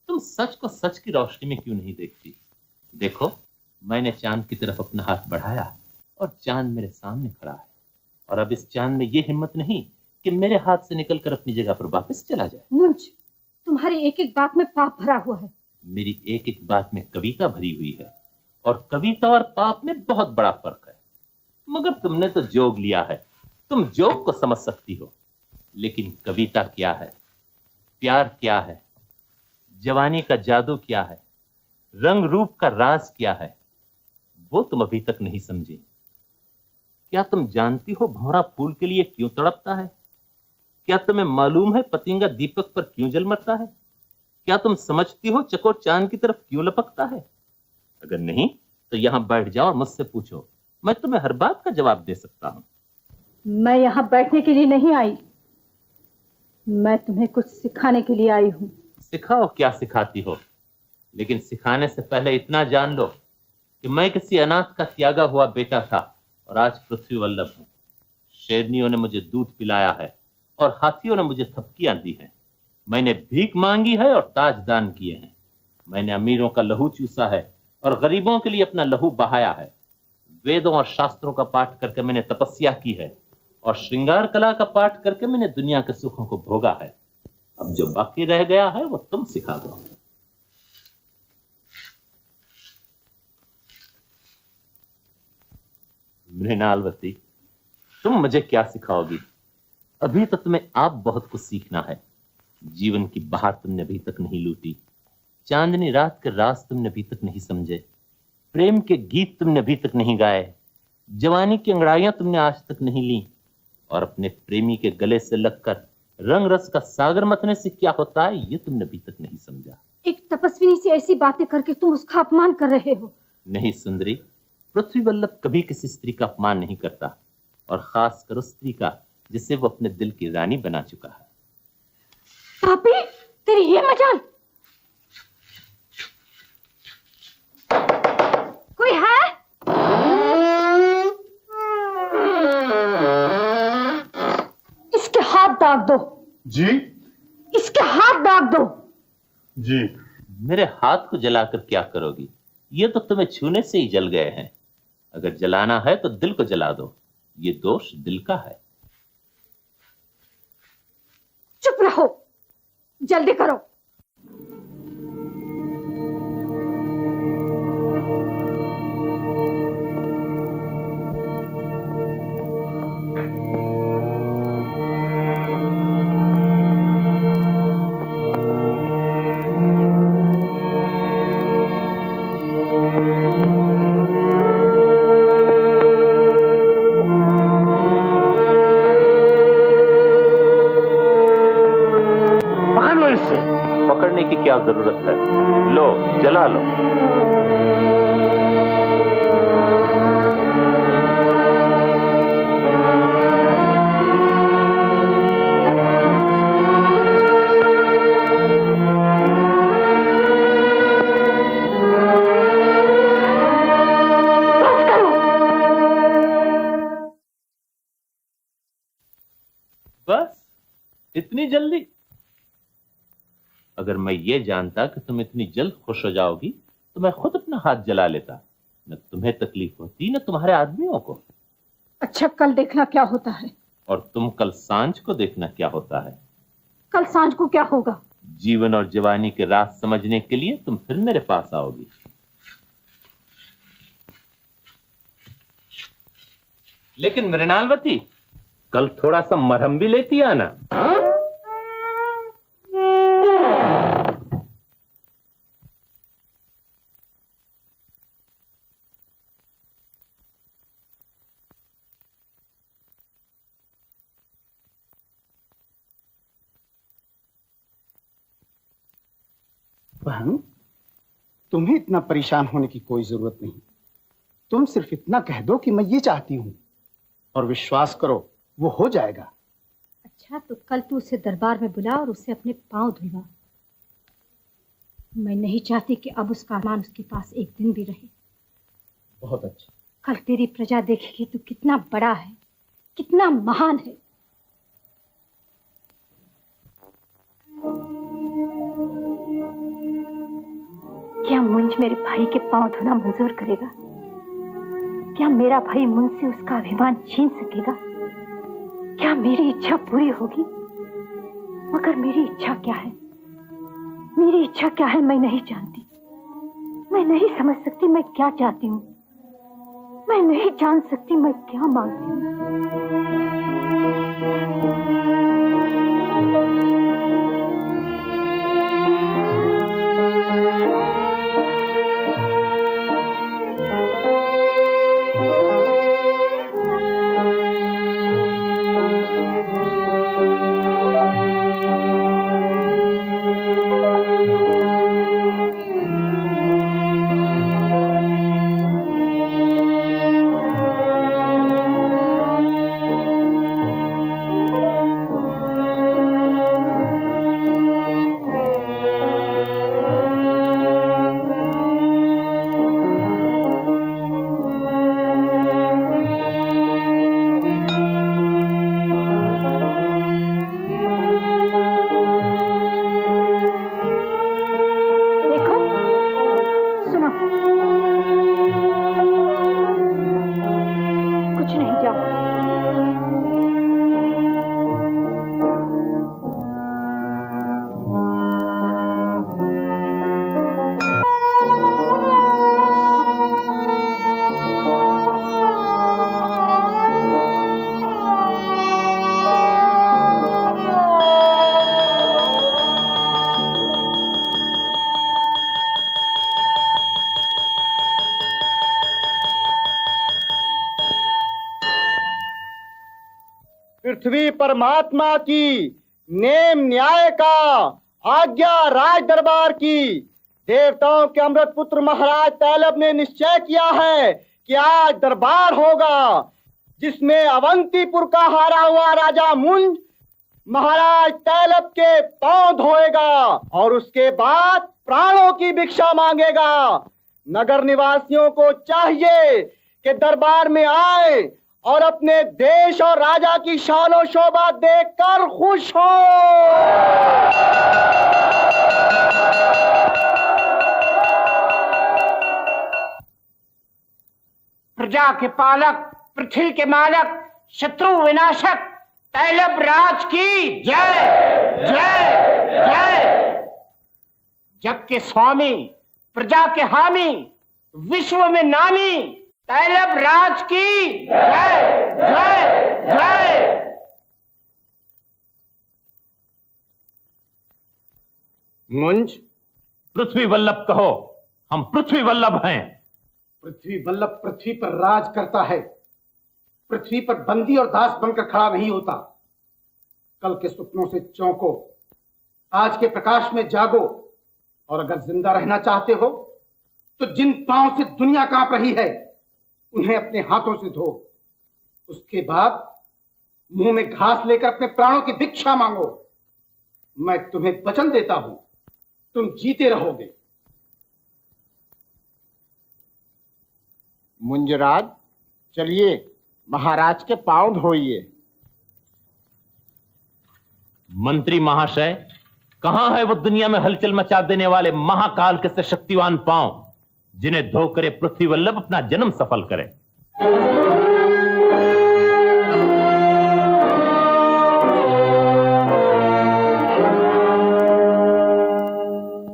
तुम सच को सच की रोशनी में क्यों नहीं देखती? देखो, मैंने चांद की तरफ अपना हाथ बढ़ाया और चांद मेरे सामने खड़ा है। और अब इस चांद में ये हिम्मत नहीं कि मेरे हाथ से निकलकर अपनी जगह पर वापस चला जाए। मुंज, तुम्हारी एक एक बात में पाप भरा हुआ है। मेरी एक एक बात में कविता भरी हुई है और कविता और पाप में बहुत बड़ा फर्क है। मगर तुमने तो जोग लिया है, तुम जोग को समझ सकती हो, लेकिन कविता क्या है, प्यार क्या है, जवानी का जादू क्या है, रंग रूप का राज क्या है, वो तुम अभी तक नहीं समझी। क्या तुम जानती हो भंवरा फूल के लिए क्यों तड़पता है? क्या तुम्हें मालूम है पतंगा दीपक पर क्यों जल मरता है? क्या तुम समझती हो चकोर चांद की तरफ क्यों लपकता है? अगर नहीं तो यहां बैठ जाओ और मुझसे पूछो, मैं तुम्हें हर बात का जवाब दे सकता हूं। मैं यहाँ बैठने के लिए नहीं आई, मैं तुम्हें कुछ सिखाने के लिए आई हूँ। सिखाओ, क्या सिखाती हो, लेकिन सिखाने से पहले इतना जान लो कि मैं किसी अनाथ का त्यागा हुआ बेटा था और आज पृथ्वी वल्लभ हूं। शेरनियों ने मुझे दूध पिलाया है और हाथियों ने मुझे थपकियां दी हैं, मैंने भीख मांगी है और ताज दान किए हैं। मैंने अमीरों का लहू चूसा है और गरीबों के लिए अपना लहू बहाया है। वेदों और शास्त्रों का पाठ करके मैंने तपस्या की है और श्रृंगार कला का पाठ करके मैंने दुनिया के सुखों को भोगा है। अब जो बाकी रह गया है वो तुम सिखा दो। मृणालवती, तुम मुझे क्या सिखाओगी? अभी तो तुम्हें आप बहुत कुछ सीखना है। जीवन की बहार तुमने अभी तक नहीं लूटी, चांदनी रात के राज तुमने अभी तक नहीं समझे, प्रेम के गीत तुमने अभी तक नहीं गाए, जवानी की अंगड़ाइयां तुमने आज तक नहीं ली, और अपने प्रेमी के गले से लगकर रंग रस का सागर मतने से क्या होता है ये तुमने अभी तक नहीं समझा। एक तपस्विनी से ऐसी बातें करके तुम उसका अपमान कर रहे हो। नहीं सुंदरी, पृथ्वी वल्लभ कभी किसी स्त्री का अपमान नहीं करता, और खासकर उस स्त्री का जिसे वो अपने दिल की रानी बना चुका है। पापी, तेरी ये मजाल! कोई है? इसके हाथ दाग दो। जी इसके हाथ दाग दो। जी। मेरे हाथ को जलाकर क्या करोगी? ये तो तुम्हें छूने से ही जल गए हैं। अगर जलाना है तो दिल को जला दो, ये दोष दिल का है। चुप रहो, जल्दी करो। पकड़ने की क्या जरूरत है? लो, जला लो। बस इतनी जल्दी? अगर मैं ये जानता कि तुम इतनी जल्द खुश हो जाओगी तो मैं खुद अपना हाथ जला लेता। न तुम्हें तकलीफ होती न तुम्हारे आदमियों को। अच्छा, कल देखना क्या होता है। और तुम कल सांझ को देखना क्या होता है। कल सांझ को क्या होगा? जीवन और जवानी के राज समझने के लिए तुम फिर मेरे पास आओगी। लेकिन मृणालवती, कल थोड़ा सा मरहम भी लेती आना। बहन, तुम्हें इतना परेशान होने की कोई जरूरत नहीं। तुम सिर्फ इतना कह दो कि मैं ये चाहती हूं, और विश्वास करो वो हो जाएगा। अच्छा, तो कल तू उसे दरबार में बुला और उसे अपने पांव धुलवा। मैं नहीं चाहती कि अब उसका अरमान उसके पास एक दिन भी रहे। बहुत अच्छा। कल तेरी प्रजा देखेगी तू कितना बड़ा है, कितना महान है। क्या मुंज मेरे भाई के पांव धोना मंजूर करेगा? क्या मेरा भाई मुंज से उसका अभिमान छीन सकेगा? क्या मेरी इच्छा पूरी होगी? मगर मेरी इच्छा क्या है? मेरी इच्छा क्या है मैं नहीं जानती। मैं नहीं समझ सकती मैं क्या चाहती हूँ। मैं नहीं जान सकती मैं क्या मांगती हूँ। पृथ्वी परमात्मा की, नेम न्याय का, आज्ञा राज दरबार की। देवताओं के अमृत पुत्र महाराज तैलब ने निश्चय किया है कि आज दरबार होगा जिसमें अवंतीपुर का हारा हुआ राजा मुंज महाराज तैलब के पांव धोएगा और उसके बाद प्राणों की भिक्षा मांगेगा। नगर निवासियों को चाहिए कि दरबार में आए और अपने देश और राजा की शान और शोभा देखकर खुश हो। प्रजा के पालक, पृथ्वी के मालक, शत्रु विनाशक तैलब राज की जय जय जय। जग के स्वामी, प्रजा के हामी, विश्व में नामी तैलब राज की जय जय जय। मुंज, पृथ्वी वल्लभ कहो, हम पृथ्वी वल्लभ हैं। पृथ्वी वल्लभ पृथ्वी पर राज करता है, पृथ्वी पर बंदी और दास बनकर खड़ा नहीं होता। कल के सपनों से चौंको, आज के प्रकाश में जागो, और अगर जिंदा रहना चाहते हो तो जिन पांव से दुनिया कांप रही है उन्हें अपने हाथों से धो। उसके बाद मुंह में घास लेकर अपने प्राणों की भिक्षा मांगो। मैं तुम्हें वचन देता हूं, तुम जीते रहोगे। मुंजराज, चलिए महाराज के पांव धोइए। मंत्री महाशय, कहां है वो दुनिया में हलचल मचा देने वाले महाकाल के से शक्तिवान पांव जिन्हें धोकर पृथ्वी वल्लभ अपना जन्म सफल करे।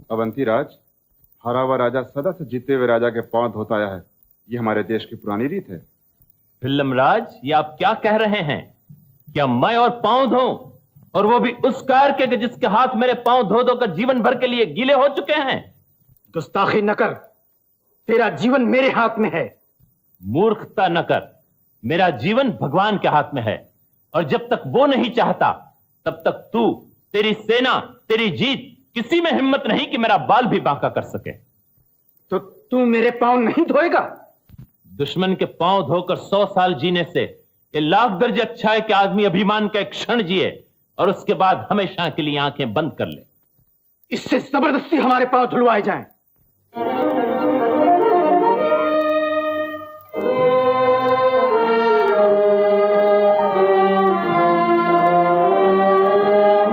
अवंतीराज, हारा हुआ राजा सदा से जीते हुए राजा के पांव धोता आया है। ये हमारे देश की पुरानी रीत है। फिल्मराज, ये आप क्या कह रहे हैं? क्या मैं और पांव धोऊं, और वो भी उस कार के जिसके हाथ मेरे पांव धो धो कर जीवन भर के लिए गीले हो चुके हैं? गुस्ताखी न कर, तेरा जीवन मेरे हाथ में है। मूर्खता न कर, मेरा जीवन भगवान के हाथ में है, और जब तक वो नहीं चाहता तब तक तू, तेरी सेना, तेरी जीत किसी में हिम्मत नहीं कि मेरा बाल भी बांका कर सके। तो तू मेरे पांव नहीं धोएगा? दुश्मन के पांव धोकर 100 साल जीने से ये लाख दर्जे अच्छा है कि आदमी अभिमान का एक क्षण जिए और उसके बाद हमेशा के लिए आंखें बंद कर ले। इससे जबरदस्ती हमारे पांव धुलवाए जाएं।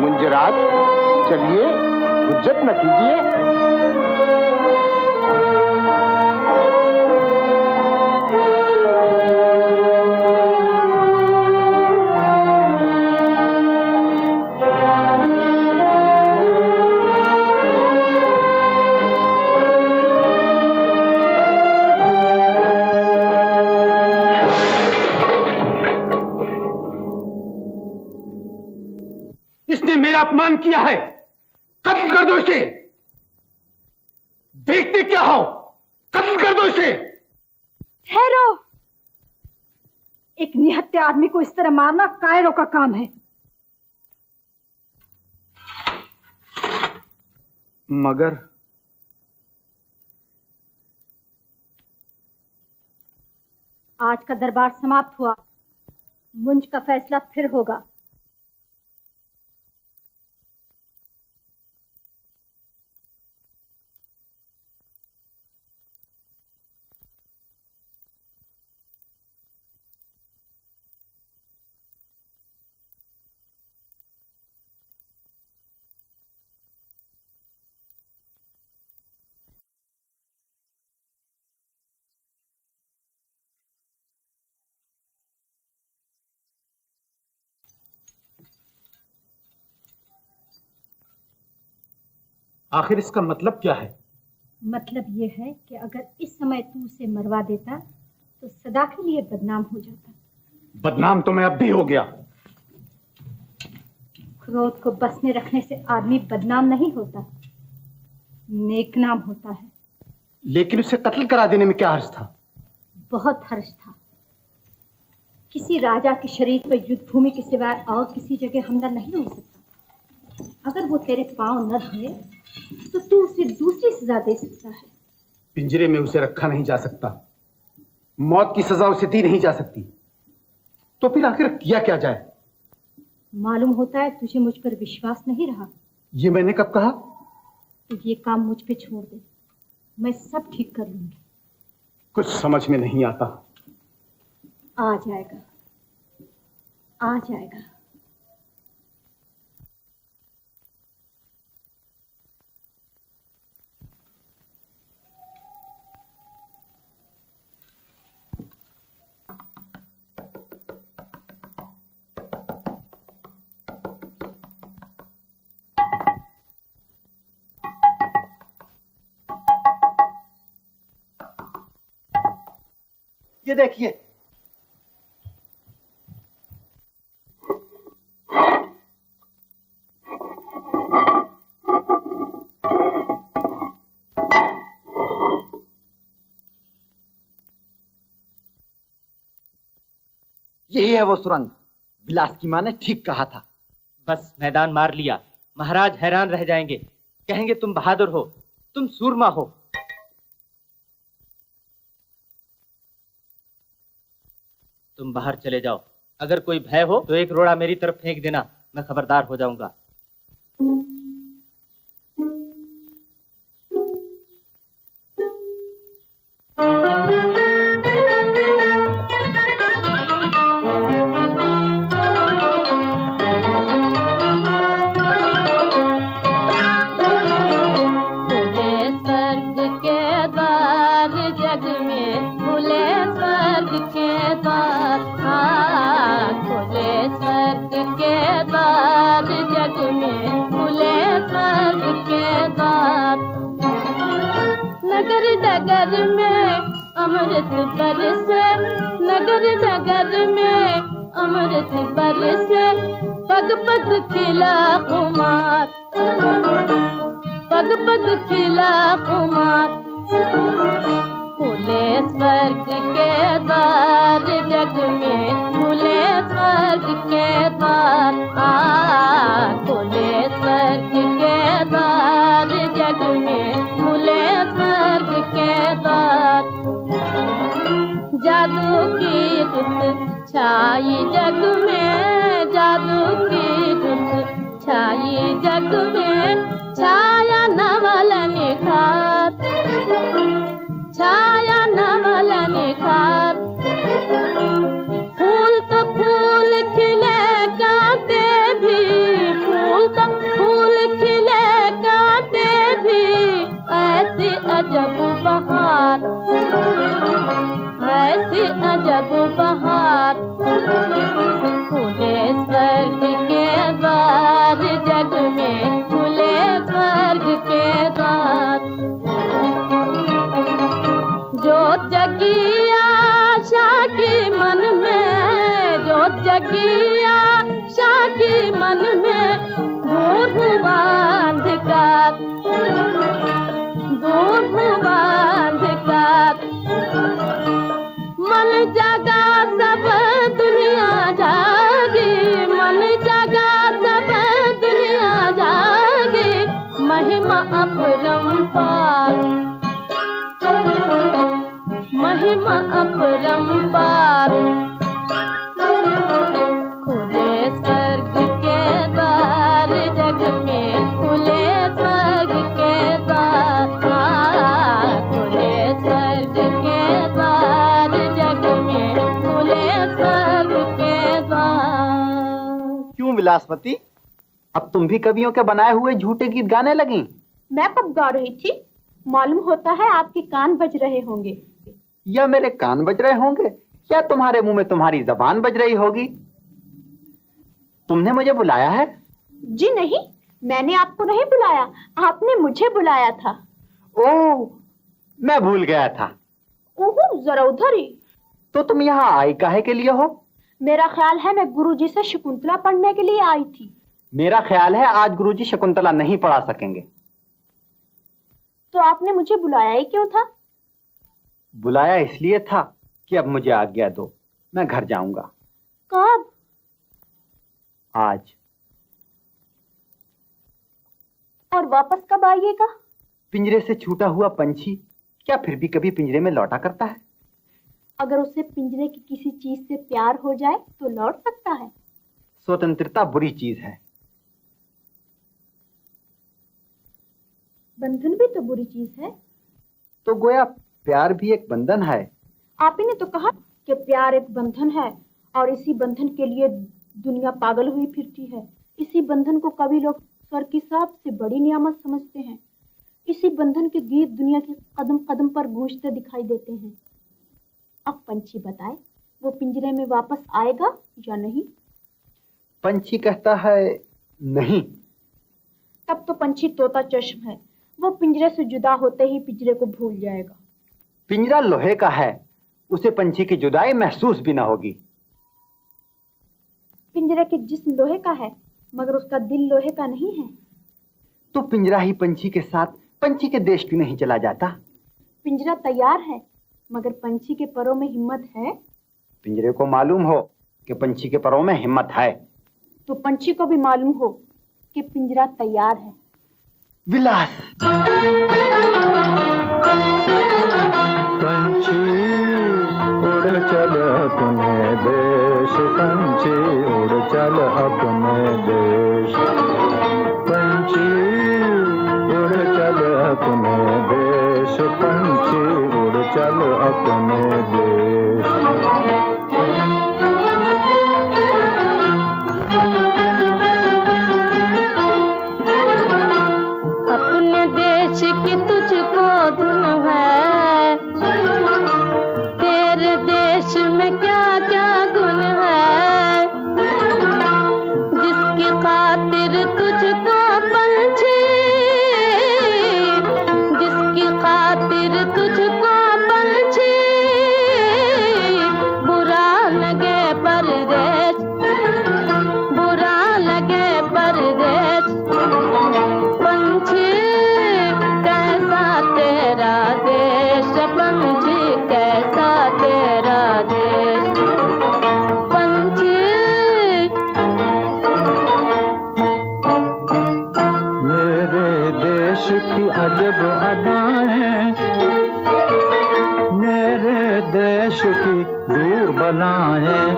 मुंजराज, चलिए, हुज्जत न कीजिए। इसने मेरा अपमान किया है, कत्ल कर दो इसे। देखते क्या हो, कत्ल कर दो इसे। ठहरो, एक निहत्थे आदमी को इस तरह मारना कायरों का काम है। मगर आज का दरबार समाप्त हुआ, मुंज का फैसला फिर होगा। आखिर इसका मतलब क्या है? मतलब ये है कि अगर इस समय तू उसे मरवा देता तो सदा के लिए बदनाम हो जाता। बदनाम तो मैं अब भी हो गया। क्रोध को बस में रखने से आदमी बदनाम नहीं होता, नेकनाम होता है। लेकिन उसे कत्ल करा देने में क्या हर्ज था? बहुत हर्ज था। किसी राजा के शरीर पर युद्ध भूमि के सिवाय और किसी जगह हमला नहीं हो सकता। अगर वो तेरे पांव न धोए तो तू उसे दूसरी सजा दे सकता है। पिंजरे में उसे रखा नहीं जा सकता, मौत की सजा उसे दी नहीं जा सकती, तो फिर आखिर किया क्या जाए? मालूम होता है तुझे मुझ पर विश्वास नहीं रहा। ये मैंने कब कहा? तो ये काम मुझ पे छोड़ दे, मैं सब ठीक कर लूंगी। कुछ समझ में नहीं आता। आ जाएगा, आ जाएगा। ये देखिए, यही है वो सुरंग। बिलास की माँ ने ठीक कहा था। बस मैदान मार लिया, महाराज हैरान रह जाएंगे, कहेंगे तुम बहादुर हो, तुम सूरमा हो। तुम बाहर चले जाओ, अगर कोई भय हो तो एक रोड़ा मेरी तरफ फेंक देना, मैं खबरदार हो जाऊंगा। नगर में अमृत बरसे, नगर नगर में अमृत बरसे, पग पग खिला कुमार, पग पग खिला कुमार। खुले स्वर्ग के द्वार जग में, खुले स्वर्ग के द्वार, खुले स्वर्ग के द्वार जग में, खुले स्वर्ग के द्वार। जादू की धुत छाई जग में, जादू की धुत छाई जग में, छाया नवल निखार, छाया नवल निखार। फूल तो फूल खिले कांटे भी, फूल तो फूल खिले कांटे भी, ऐसी अजब बहार, ऐसी अजब बहार। खुले स्वर्ग के द्वार जग में, खुले स्वर्ग के द्वार। जो जगी आशा की मन में, जो जगी आशा की मन में, दूर हुआ अंधकार, दूर हुआ अंधकार। मन जगा सब दुनिया जागी, मन जगा सब दुनिया जागी, महिमा अपरंपार, महिमा अपरंपार। खुले स्वर्ग के द्वार जग में, खुले स्वर्ग के द्वार, खुले स्वर्ग के द्वार जग में, खुले स्वर्ग के द्वार। क्यों विलासवती, अब तुम भी कवियों के बनाए हुए झूठे गीत गाने लगी? मैं कब गा रही थी? मालूम होता है आपके कान बज रहे होंगे। या मेरे कान बज रहे होंगे, या तुम्हारे मुंह में तुम्हारी जबान बज रही होगी। तुमने मुझे बुलाया है? जी नहीं, मैंने आपको नहीं बुलाया, आपने मुझे बुलाया था। ओह, मैं भूल गया था। ओहो, जरा उधर ही। तो तुम यहाँ आई काहे के लिए हो? मेरा ख्याल है मैं गुरुजी से शकुंतला पढ़ने के लिए आई थी। मेरा ख्याल है आज गुरुजी शकुंतला नहीं पढ़ा सकेंगे। तो आपने मुझे बुलाया ही क्यों था? बुलाया इसलिए था कि अब मुझे आज्ञा दो, मैं घर जाऊंगा। कब? आज। और वापस कब आइएगा? पिंजरे से छूटा हुआ पंछी क्या फिर भी कभी पिंजरे में लौटा करता है? अगर उसे पिंजरे की किसी चीज से प्यार हो जाए तो लौट सकता है। स्वतंत्रता बुरी चीज है। बंधन भी तो बुरी चीज है। तो गोया प्यार भी एक बंधन है। आप ही ने तो कहा कि प्यार एक बंधन है और इसी बंधन के लिए दुनिया पागल हुई फिरती है। इसी बंधन को कभी लोग स्वर्ग की सबसे बड़ी नियामत समझते हैं। इसी बंधन के गीत दुनिया के कदम कदम पर गूंजते दिखाई देते हैं। अब पंछी बताए, वो पिंजरे में वापस आएगा या नहीं? पंछी कहता है नहीं। तब तो पंछी तोता चश्म है। वो पिंजरे से जुदा होते ही पिंजरे को भूल जाएगा। पिंजरा लोहे का है, उसे पंछी की जुदाई महसूस भी ना होगी। पिंजरे के जिस्म लोहे का है मगर उसका दिल लोहे का नहीं है। तो पिंजरा ही पंछी के साथ पंछी के देश क्यों नहीं चला जाता? पिंजरा तैयार है मगर पंछी के परों में हिम्मत है। पिंजरे को मालूम हो कि पंछी के परों में हिम्मत है, तो पंछी को भी मालूम हो कि पिंजरा तैयार है। विलास। पंछी उड़ चल अपने देश, पंछी उड़ चल अपने देश। पंछी उड़ चल अपने देश, पंछी उड़ चल अपने देश। अपने देश की तुझको धुन है, तेरे देश में क्या क्या गुण है, जिसकी खातिर तुझको पंछी, जिसकी खातिर तुझको पंछी, बुरा लगे परदेश, बुरा लगे परदेश। पंछी कैसा तेरा देश, पंछी कैसा तेरा देश। पंछी मेरे देश की अजब अदाएं, मेरे देश की दूर बनाएं।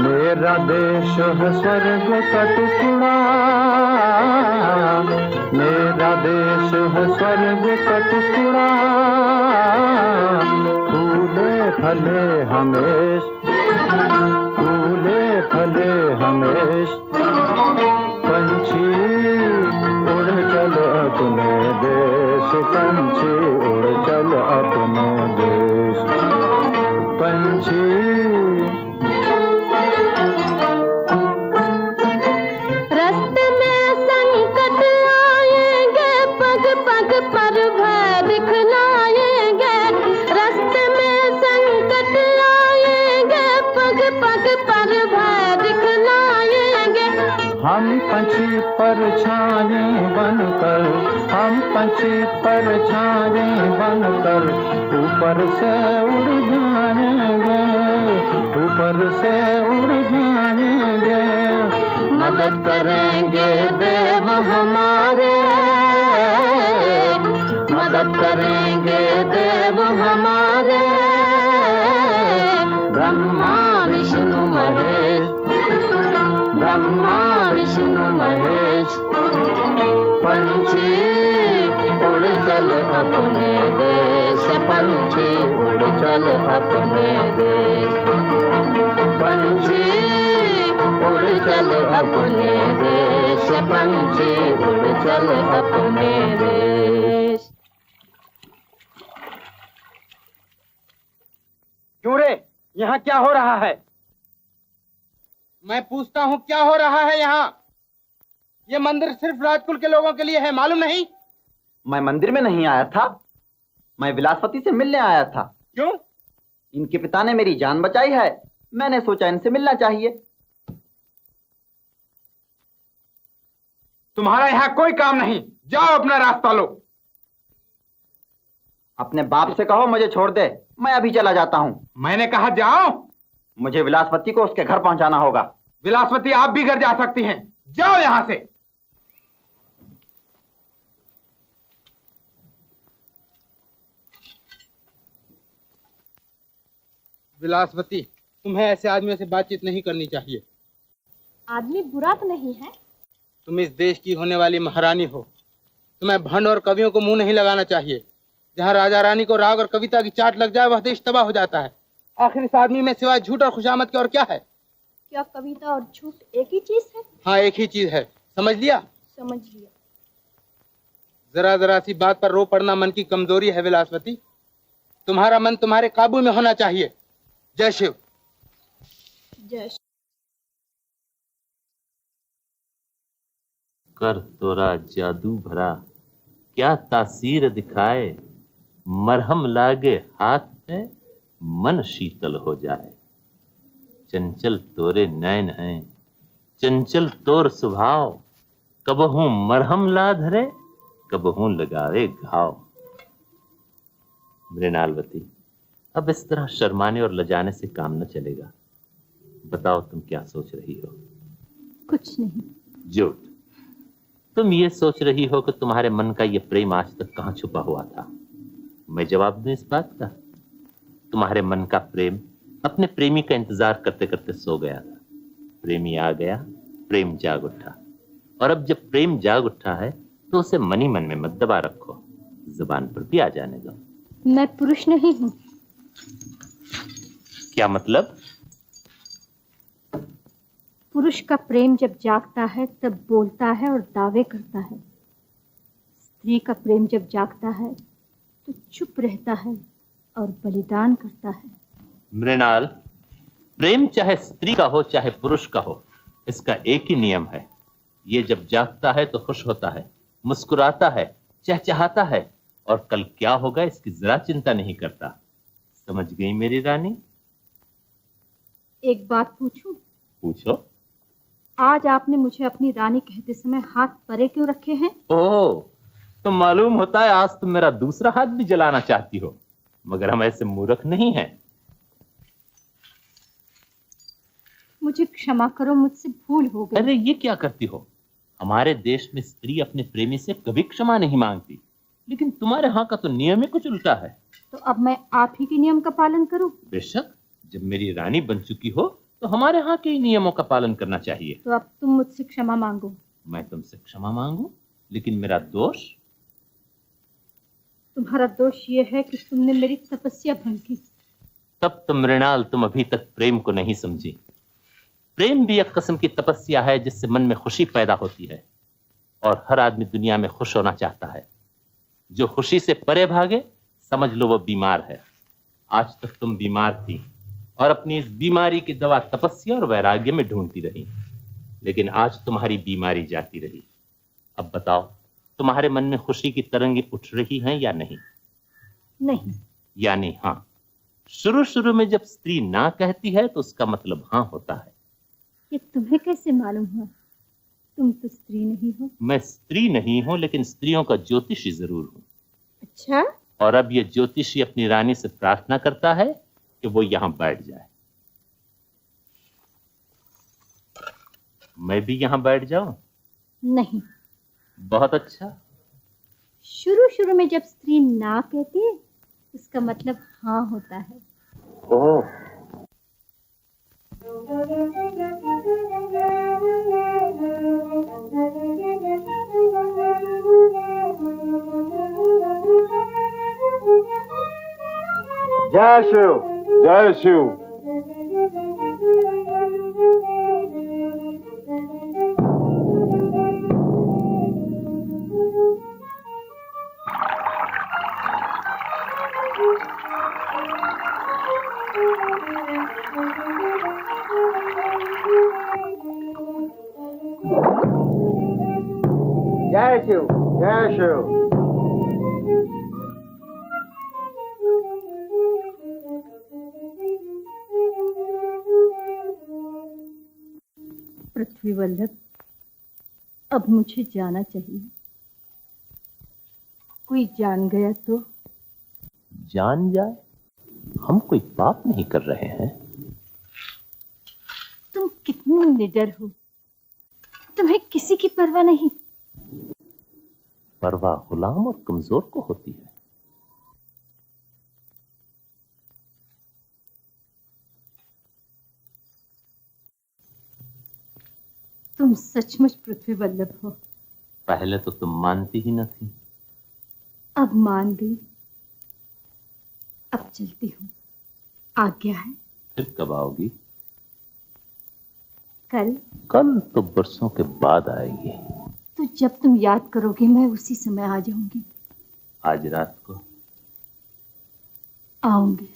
मेरा देश है स्वर्ग का टुकड़ा, मेरा देश है स्वर्ग का टुकड़ा। फूले फले हमेश, फूले फले हमेश। पंछी उड़ चल अपने देश, पंछी उड़ चल अपने देश। पंछी रास्ते में संकट आएंगे, पग पग पर भय दिखलाएंगे। रास्ते में संकट आएंगे, पग पग पर भय दिखलाएंगे। हम पंछी परछाएं बनकर, हम पंछी परछाएं बनकर ऊपर से उड़ जाएंगे, ऊपर से उड़ जाएंगे। मदद करेंगे देव हमारे, मदद करेंगे देव हमारे। ब्रह्मा विष्णु महेश, ब्रह्मा विष्णु महेश। पंछी उड़ चल अपने देश, पंछी उड़ चल अपने देश। पंछी उड़ चल अपने देश, पंछी उड़ चल अपने देश। क्यों रे, यहाँ क्या हो रहा है? मैं पूछता हूँ क्या हो रहा है यहाँ? ये मंदिर सिर्फ राजकुल के लोगों के लिए है, मालूम नहीं? मैं मंदिर में नहीं आया था, मैं विलासवती से मिलने आया था। क्यों? इनके पिता ने मेरी जान बचाई है, मैंने सोचा इनसे मिलना चाहिए। तुम्हारा यहाँ कोई काम नहीं, जाओ अपना रास्ता लो। अपने बाप से कहो मुझे छोड़ दे, मैं अभी चला जाता हूँ। मैंने कहा जाओ। मुझे विलासवती को उसके घर पहुंचाना होगा। विलासवती आप भी घर जा सकती हैं, जाओ यहां से। विलासवती, तुम्हें ऐसे आदमियों से बातचीत नहीं करनी चाहिए। आदमी बुरा तो नहीं है। तुम इस देश की होने वाली महारानी हो। तुम्हें भंड और कवियों को मुंह नहीं लगाना चाहिए। जहाँ राजा रानी को राग और कविता की चाट लग जाए वह देश तबाह हो जाता है। आखिर इस आदमी में सिवाय झूठ और खुशामद के और क्या है? क्या कविता और झूठ एक ही चीज है? हाँ, एक ही चीज है। समझ लिया? समझ लिया। जरा जरा सी बात पर रो पड़ना मन की कमजोरी है विलासवती। तुम्हारा मन तुम्हारे काबू में होना चाहिए। जय शिव। जय शिव। कर तोरा जादू भरा, क्या तासीर दिखाए। मरहम लागे हाथ पे, मन शीतल हो जाए। चंचल तोरे नैन हैं, चंचल तोर स्वभाव। कबहू मरहम ला धरे, कबहू लगावे घाव। मृणालवती, अब इस तरह शर्माने और लजाने से काम न चलेगा। बताओ तुम क्या सोच रही हो? कुछ नहीं। झूठ। तुम ये सोच रही हो कि तुम्हारे मन का ये प्रेम आज तक कहाँ छुपा हुआ था। मैं जवाब दूं इस बात का? तुम्हारे मन का प्रेम अपने प्रेमी का इंतजार करते करते सो गया था। प्रेमी आ गया, प्रेम जाग उठा। और अब जब प्रेम जाग उठा है तो उसे मन ही मन में मत दबा रखो, जुबान पर भी आ जाने दो। मैं पुरुष नहीं हूँ। क्या मतलब? पुरुष का प्रेम जब जागता है तब बोलता है और दावे करता है। स्त्री का प्रेम जब जागता है तो चुप रहता है और बलिदान करता है। मृणाल, प्रेम चाहे स्त्री का हो चाहे पुरुष का हो, इसका एक ही नियम है। ये जब जागता है तो खुश होता है, मुस्कुराता है, चहचहाता है, और कल क्या होगा इसकी जरा चिंता नहीं करता। समझ गई मेरी रानी? एक बात पूछूं? पूछो। आज आपने मुझे अपनी रानी कहते समय हाथ परे क्यों रखे हैं? ओह, तो मालूम होता है आज तुम मेरा दूसरा हाथ भी जलाना चाहती हो, मगर हम ऐसे मूर्ख नहीं हैं। मुझे क्षमा करो, मुझसे भूल हो गई। अरे ये क्या करती हो? हमारे देश में स्त्री अपने प्रेमी से कभी क्षमा नहीं मांगती, लेकिन तुम्हारे यहाँ का तो नियम ही कुछ उल्टा है। तो अब मैं आप ही के नियम का पालन करूं? बेशक, जब मेरी रानी बन चुकी हो तो हमारे यहाँ के नियमों का पालन करना चाहिए। तो अब तुम मुझसे क्षमा मांगो। मैं तुमसे क्षमा मांगू? लेकिन मेरा दोष? तुम्हारा दोष ये है कि तुमने मेरी तपस्या भंग की। तब तो मृणाल तुम अभी तक प्रेम को नहीं समझी। प्रेम भी एक किस्म की तपस्या है जिससे मन में खुशी पैदा होती है, और हर आदमी दुनिया में खुश होना चाहता है। जो खुशी से परे भागे समझ लो वो बीमार है। आज तक तुम बीमार थी और अपनी इस बीमारी की दवा तपस्या और वैराग्य में ढूंढती रही, लेकिन आज तुम्हारी बीमारी जाती रही। अब बताओ, तुम्हारे मन में खुशी की तरंगें उठ रही हैं या नहीं? नहीं। यानी हाँ। शुरू शुरू में जब स्त्री ना कहती है तो उसका मतलब हाँ होता है। ये तुम्हें कैसे मालूम हुआ? तुम तो स्त्री नहीं हो। मैं स्त्री नहीं हूं, लेकिन स्त्रियों का ज्योतिषी जरूर हूं। अच्छा? और अब ये ज्योतिषी अपनी रानी से प्रार्थना करता है कि वो यहां बैठ जाए। मैं भी यहां बैठ जाऊं? नहीं। बहुत अच्छा। शुरू शुरू में जब स्त्री ना कहती है उसका मतलब हाँ होता है। ओह। जय शिव, जय शिव। जय शिव, जय शिव। पृथ्वी वल्लभ, अब मुझे जाना चाहिए। कोई जान गया तो? जान जाए? हम कोई पाप नहीं कर रहे हैं। कितनी निडर हो, तुम्हें किसी की परवाह नहीं। परवाह गुलाम और कमजोर को होती है। तुम सचमुच पृथ्वी वल्लभ हो। पहले तो तुम मानती ही न थी। अब मान गई। अब चलती हूँ, आज्ञा है। फिर कब आओगी? कल। कल तो बरसों के बाद आएगी। तो जब तुम याद करोगे मैं उसी समय आ जाऊंगी। आज रात को आऊंगी।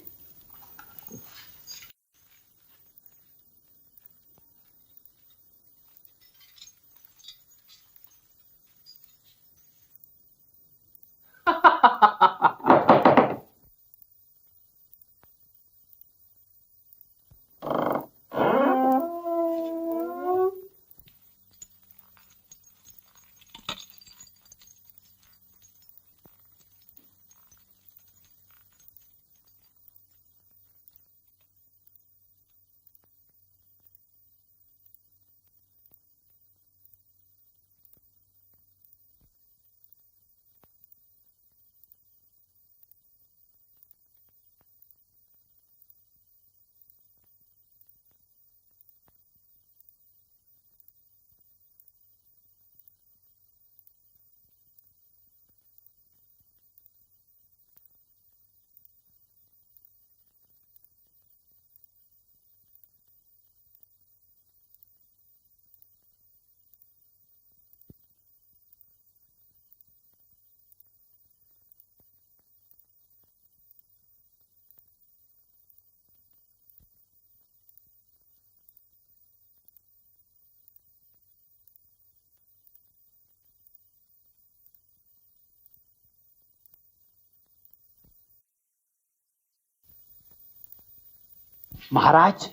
महाराज।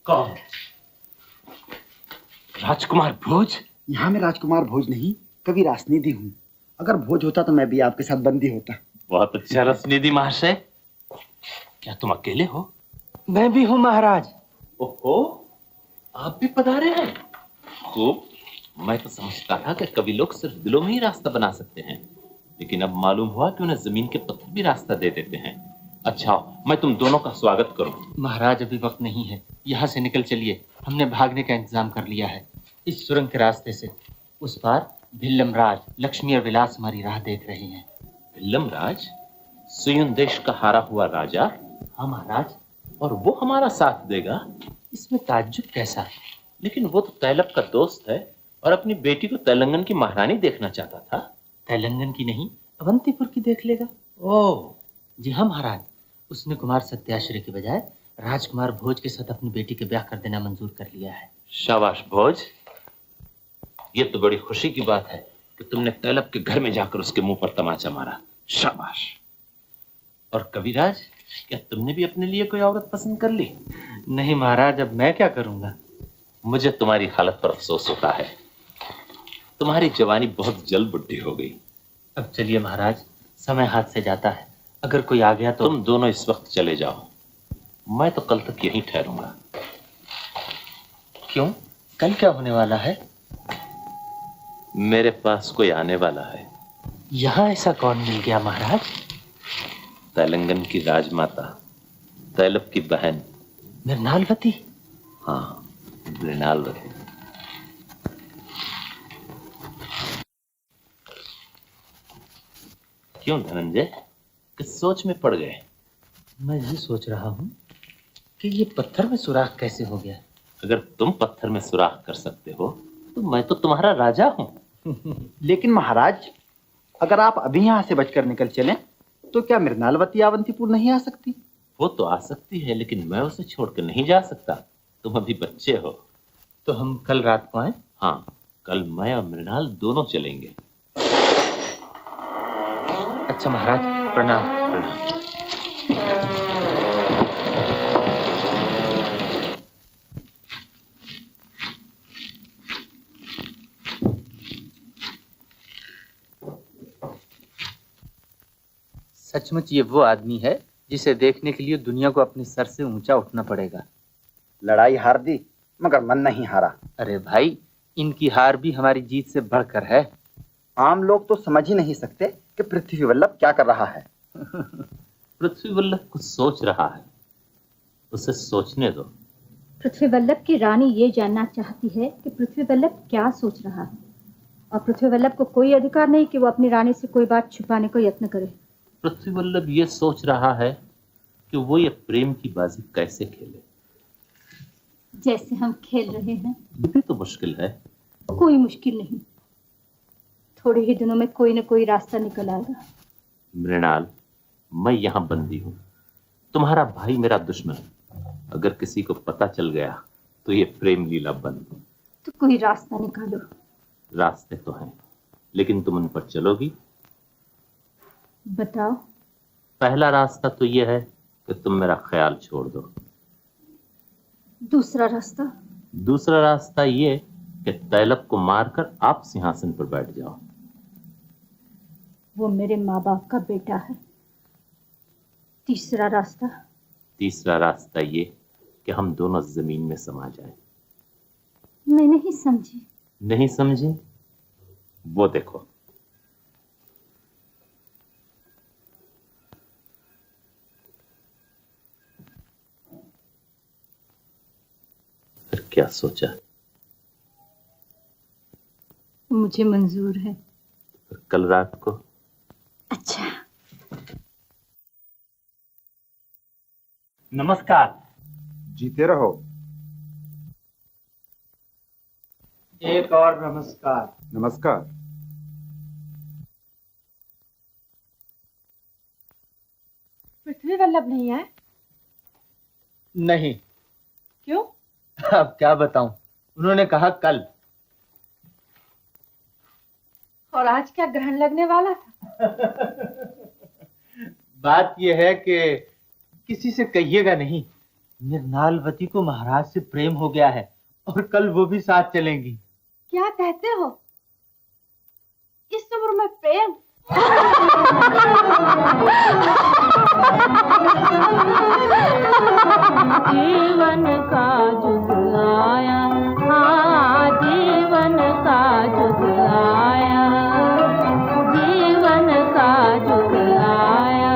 कौन? राजकुमार भोज? यहाँ मैं राजकुमार भोज नहीं, कवि रासनिधि हूँ। अगर भोज होता तो मैं भी आपके साथ बंदी होता। बहुत अच्छा रासनिधि महाशय। क्या तुम अकेले हो? मैं भी हूँ महाराज। ओहो, आप भी पधारे हैं। खूब। मैं तो समझता था कि कवि लोग सिर्फ दिलों में ही रास्ता बना सकते हैं, लेकिन अब मालूम हुआ कि उन्हें जमीन के पत्थर भी रास्ता दे देते हैं। अच्छा, मैं तुम दोनों का स्वागत करूं। महाराज अभी वक्त नहीं है, यहाँ से निकल चलिए। हमने भागने का इंतजाम कर लिया है। इस सुरंग के रास्ते से उस पार भिल्लम राज, लक्ष्मी और विलास हमारी राह देख रहे हैं। भिल्लम राज? सुयुन देश का हारा हुआ राजा? हाँ महाराज। और वो हमारा साथ देगा? इसमें ताज्जुब कैसा? लेकिन वो तो तैलब का दोस्त है और अपनी बेटी को तेलंगन की महारानी देखना चाहता था। तेलंगन की नहीं, अवंतीपुर की देख लेगा। ओह जी हाँ महाराज। उसने कुमार सत्याश्रय के बजाय राजकुमार भोज के साथ अपनी बेटी के ब्याह कर देना मंजूर कर लिया है। शाबाश भोज, ये तो बड़ी खुशी की बात है कि तुमने तैलब के घर में जाकर उसके मुंह पर तमाचा मारा। शाबाश। और कविराज, क्या तुमने भी अपने लिए कोई औरत पसंद कर ली? नहीं महाराज, अब मैं क्या करूंगा। मुझे तुम्हारी हालत पर अफसोस होता है। तुम्हारी जवानी बहुत जल्द बुढ़ी हो गई। अब चलिए महाराज, समय हाथ से जाता है। अगर कोई आ गया तो तुम दोनों इस वक्त चले जाओ, मैं तो कल तक यहीं ठहरूंगा। क्यों? कल क्या होने वाला है? मेरे पास कोई आने वाला है। यहाँ ऐसा कौन मिल गया महाराज? तेलंगन की राजमाता, तैलब की बहन मृणालवती। हाँ, मृणालवती। क्यों धनंजय, किस सोच में पड़ गए? मैं ये सोच रहा हूँ कि ये पत्थर में सुराख कैसे हो गया। अगर तुम पत्थर में सुराख कर सकते हो तो मैं तो तुम्हारा राजा हूँ। लेकिन महाराज, अगर आप अभी यहाँ से बचकर निकल चलें तो क्या मृणालवती अवंतीपुर नहीं आ सकती? वो तो आ सकती है, लेकिन मैं उसे छोड़कर नहीं जा सकता। तुम अभी बच्चे हो। तो हम कल रात को आए? हाँ, कल मैं और मृणाल दोनों चलेंगे। अच्छा महाराज, प्रणाम। प्रणाम। सचमुच ये वो आदमी है जिसे देखने के लिए दुनिया को अपने सर से ऊंचा उठना पड़ेगा। लड़ाई हार दी मगर मन नहीं हारा। अरे भाई, इनकी हार भी हमारी जीत से बढ़कर है। आम लोग तो समझ ही नहीं सकते कि पृथ्वी वल्लभ क्या कर रहा है। पृथ्वी वल्लभ कुछ सोच रहा है, उसे सोचने दो। पृथ्वी वल्लभ की रानी ये जानना चाहती है कि पृथ्वी वल्लभ क्या सोच रहा है, और पृथ्वी वल्लभ को कोई अधिकार नहीं कि वो अपनी रानी से कोई बात छुपाने को यत्न करे। पृथ्वी वल्लभ ये सोच रहा है कि वो ये प्रेम की बाजी कैसे खेले। जैसे हम खेल रहे हैं। ये भी तो मुश्किल है। कोई मुश्किल नहीं, थोड़े ही दिनों में कोई न कोई रास्ता निकल आएगा। मृणाल, मैं यहाँ बंदी हूँ, तुम्हारा भाई मेरा दुश्मन। अगर किसी को पता चल गया तो ये प्रेम लीला बंद। तो कोई रास्ता निकालो। रास्ते तो हैं, लेकिन तुम उन पर चलोगी? बताओ। पहला रास्ता तो ये है कि तुम मेरा ख्याल छोड़ दो। दूसरा रास्ता? दूसरा रास्ता ये कि तैलब को मारकर आप सिंहासन पर बैठ जाओ। वो मेरे माँ बाप का बेटा है। तीसरा रास्ता? तीसरा रास्ता ये कि हम दोनों जमीन में समा जाएं। मैं नहीं समझी। नहीं समझे? वो देखो। फिर क्या सोचा? मुझे मंजूर है। फिर कल रात को। अच्छा। नमस्कार। जीते रहो। एक और नमस्कार। नमस्कार। पृथ्वी वल्लभ नहीं आए? नहीं। क्यों? अब क्या बताऊं, उन्होंने कहा कल। और आज क्या ग्रहण लगने वाला था? बात यह है कि किसी से कहिएगा नहीं, मृणालवती को महाराज से प्रेम हो गया है और कल वो भी साथ चलेंगी। क्या कहते हो? इस उम्र में प्रेम? जीवन का जुग आया, हाँ जीवन का जुग आया, जीवन का जुग आया।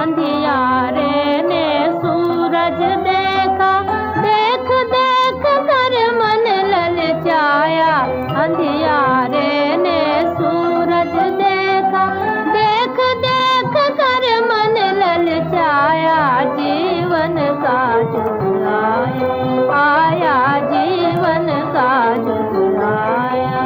अंधियारे ने सूरज देखा, देख देख कर मन ललचाया। अंधियारे ने सूरज देखा, देख देख कर मन ललचाया। जीवन का जुग आया, जीवन का जुग आया।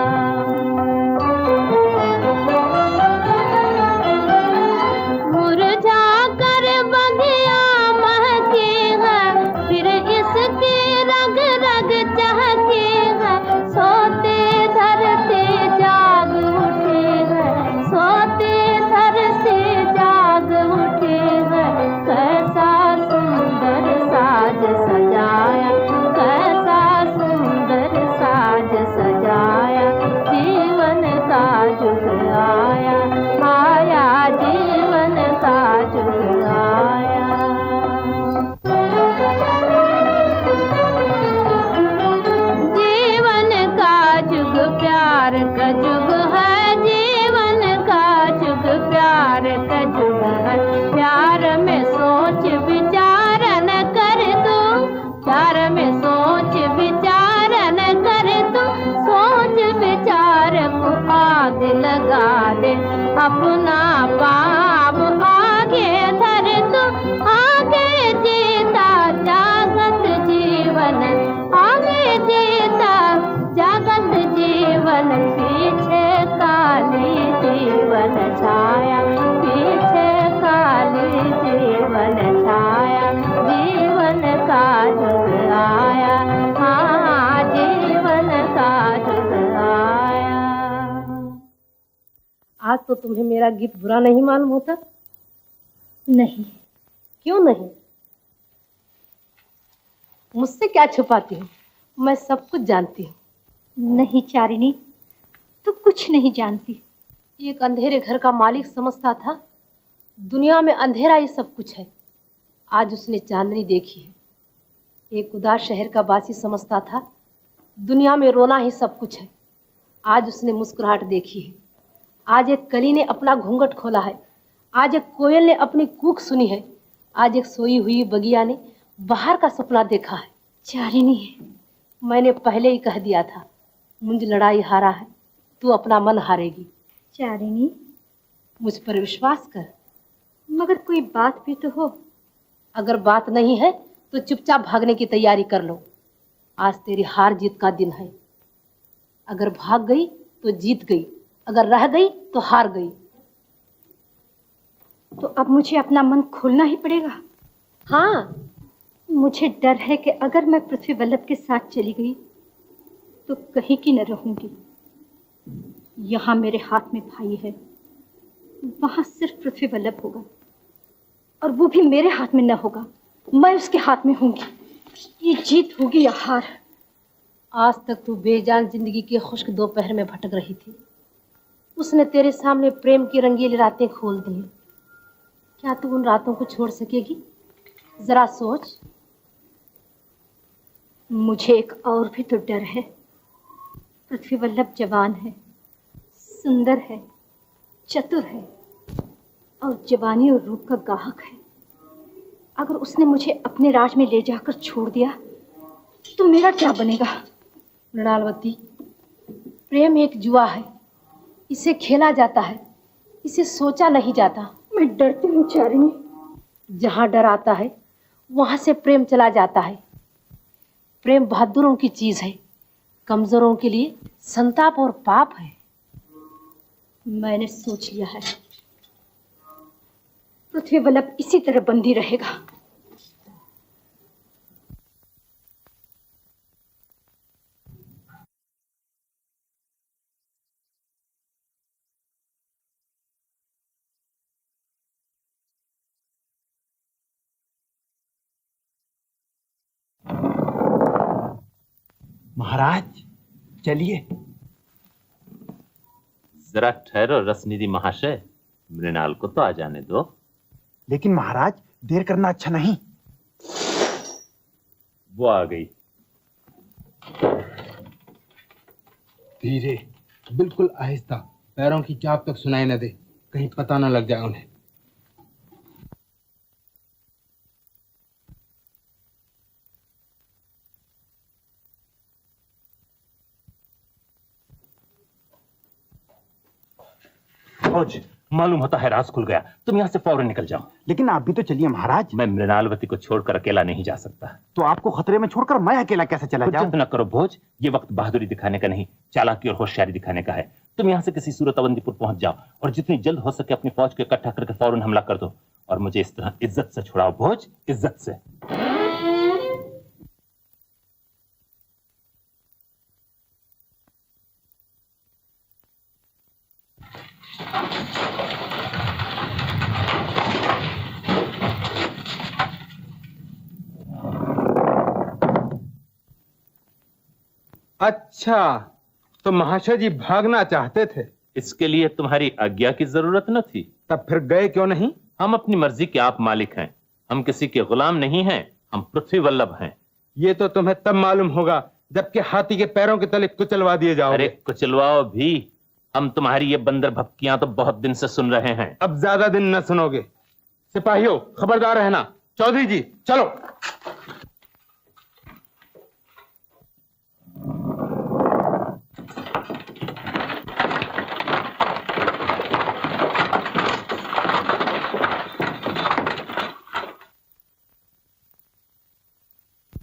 मुरझा कर बगिया महकी है, फिर इसकी रग रग चहकी है। सोते धरती जाग उठी है, सोते धरती जाग उठी है। कैसा सुंदर साज सजाया, कैसा सुंदर साज सजाया। जीवन का जुग आया, आया जीवन का जुग आया। जीवन का जुग प्यार का जुग है, जीवन का जुग प्यार का जुग है। प्यार में सोच विचार न कर दो, प्यार में सोच विचार न कर दो। सोच विचार को आग लगा दे, अपना पाप आगे धर दो। आगे जीता जागत जीवन, आगे जीता जागत जीवन। पीछे काली जीवन छाया, पीछे काली जीवन छाया। जीवन का जुग आया, हाँ जीवन का जुग आया। आज तो तुम्हें मेरा गीत बुरा नहीं मालूम होता? नहीं। क्यों नहीं? मुझसे क्या छुपाती हो? मैं सब कुछ जानती हूँ। नहीं चारिणी, तू कुछ नहीं जानती। एक अंधेरे घर का मालिक समझता था दुनिया में अंधेरा ही सब कुछ है। आज उसने चांदनी देखी है। एक उदास शहर का वासी समझता था दुनिया में रोना ही सब कुछ है। आज उसने मुस्कुराहट देखी है। आज एक कली ने अपना घूंघट खोला है। आज एक कोयल ने अपनी कूक सुनी है। आज एक सोई हुई बगिया ने बाहर का सपना देखा है। चारिणी, मैंने पहले ही कह दिया था, मुंज लड़ाई हारा है, तू अपना मन हारेगी। चारिणी, मुझ पर विश्वास कर। मगर कोई बात भी तो हो। अगर बात नहीं है तो चुपचाप भागने की तैयारी कर लो। आज तेरी हार जीत का दिन है। अगर भाग गई तो जीत गई, अगर रह गई तो हार गई। तो अब मुझे अपना मन खोलना ही पड़ेगा। हाँ, मुझे डर है कि अगर मैं पृथ्वी वल्लभ के साथ चली गई तो कहीं की न रहूंगी। यहाँ मेरे हाथ में भाई है, वहां सिर्फ पृथ्वी वल्लभ होगा, और वो भी मेरे हाथ में न होगा, मैं उसके हाथ में होंगी। ये जीत होगी या हार। आज तक तू बेजान जिंदगी के खुश्क दोपहर में भटक रही थी। उसने तेरे सामने प्रेम की रंगीली रातें खोल दी। क्या तू उन रातों को छोड़ सकेगी? जरा सोच। मुझे एक और भी तो डर है। पृथ्वी वल्लभ जवान है, सुंदर है, चतुर है और जवानी और रूप का गाहक है। अगर उसने मुझे अपने राज में ले जाकर छोड़ दिया तो मेरा क्या बनेगा? मृणालवती, प्रेम एक जुआ है। इसे खेला जाता है, इसे सोचा नहीं जाता। मैं डरती हूँ चारिणी। जहाँ डर आता है वहां से प्रेम चला जाता है। प्रेम बहादुरों की चीज है, कमजोरों के लिए संताप और पाप है। मैंने सोच लिया है, पृथ्वी वल्लभ इसी तरह बंधी रहेगा। महाराज चलिए। जरा ठहरो रसनिधि महाशय, मृणाल को तो आ जाने दो। लेकिन महाराज देर करना अच्छा नहीं। वो आ गई। धीरे, बिल्कुल आहिस्ता, पैरों की चाप तक सुनाई न दे, कहीं पता न लग जाए उन्हें। फौज, मालूम होता है राज खुल गया। तुम यहाँ से फौरन निकल जाओ। लेकिन आप भी तो चलिए महाराज। मैं मृणालवती को छोड़कर अकेला नहीं जा सकता। तो आपको खतरे में छोड़कर मैं अकेला कैसे चला जाऊं? न करो भोज, ये वक्त बहादुरी दिखाने का नहीं, चालाकी और होशियारी दिखाने का है। तुम यहाँ से किसी सूरत अवंतीपुर पहुंच जाओ और जितनी जल्द हो सके अपनी फौज को इकट्ठा करके फौरन हमला कर दो और मुझे इस तरह इज्जत से छुड़ाओ भोज, इज्जत से। अच्छा, तो महाशय जी भागना चाहते थे? इसके लिए तुम्हारी आज्ञा की जरूरत न थी। तब फिर गए क्यों नहीं? हम अपनी मर्जी के आप मालिक हैं, हम किसी के गुलाम नहीं हैं, हम पृथ्वी वल्लभ हैं। ये तो तुम्हें तब मालूम होगा जबकि हाथी के पैरों के तले कुचलवा दिए जाओगे। अरे कुचलवाओ भी, हम तुम्हारी ये बंदर भपकियां तो बहुत दिन से सुन रहे हैं। अब ज्यादा दिन न सुनोगे। सिपाहियों खबरदार रहना। चौधरी जी चलो।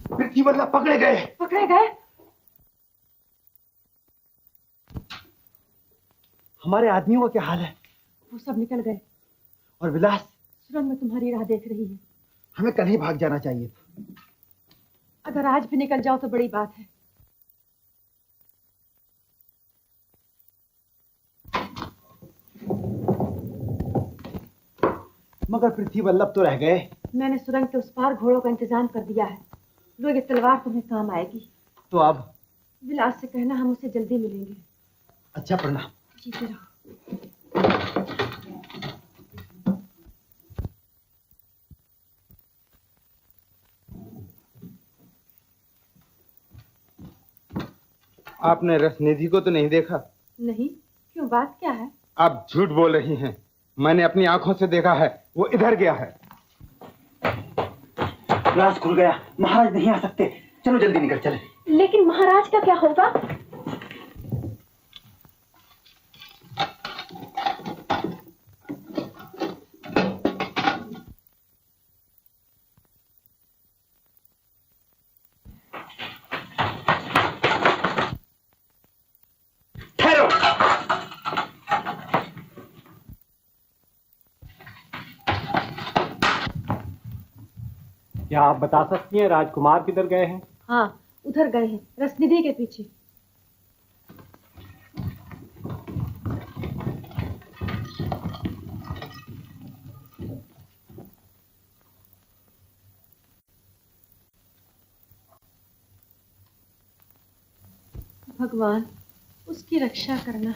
पृथ्वी वल्लभ पकड़े गए। पकड़े गए? हमारे आदमियों का क्या हाल है? वो सब निकल गए। और विलास? सुरंग में तुम्हारी राह देख रही है। हमें कल ही भाग जाना चाहिए था। अगर आज भी निकल जाओ तो बड़ी बात है। मगर पृथ्वी वल्लभ तो रह गए। मैंने सुरंग के उस पार घोड़ों का इंतजाम कर दिया है। लो, ये तलवार तुम्हें काम आएगी। तो अब विलास से कहना हम उसे जल्दी मिलेंगे। अच्छा, प्रणाम। जीते रहो। आपने रसनिधि को तो नहीं देखा? नहीं, क्यों, बात क्या है? आप झूठ बोल रही हैं। मैंने अपनी आंखों से देखा है, वो इधर गया है। राज खुल गया, महाराज नहीं आ सकते। चलो जल्दी निकल चले। लेकिन महाराज का क्या होगा? क्या आप बता सकती हैं राजकुमार किधर गए हैं? हाँ, उधर गए हैं, रसनिधि के पीछे। भगवान, उसकी रक्षा करना।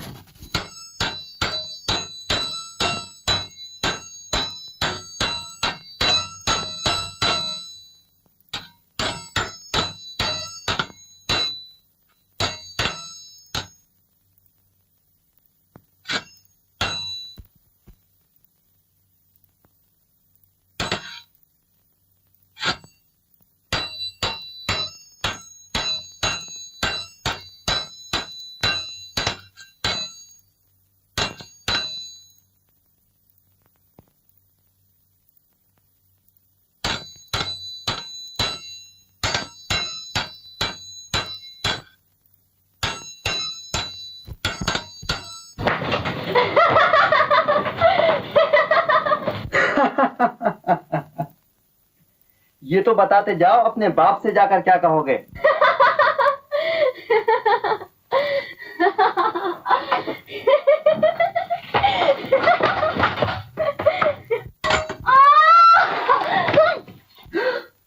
ये तो बताते जाओ, अपने बाप से जाकर क्या कहोगे?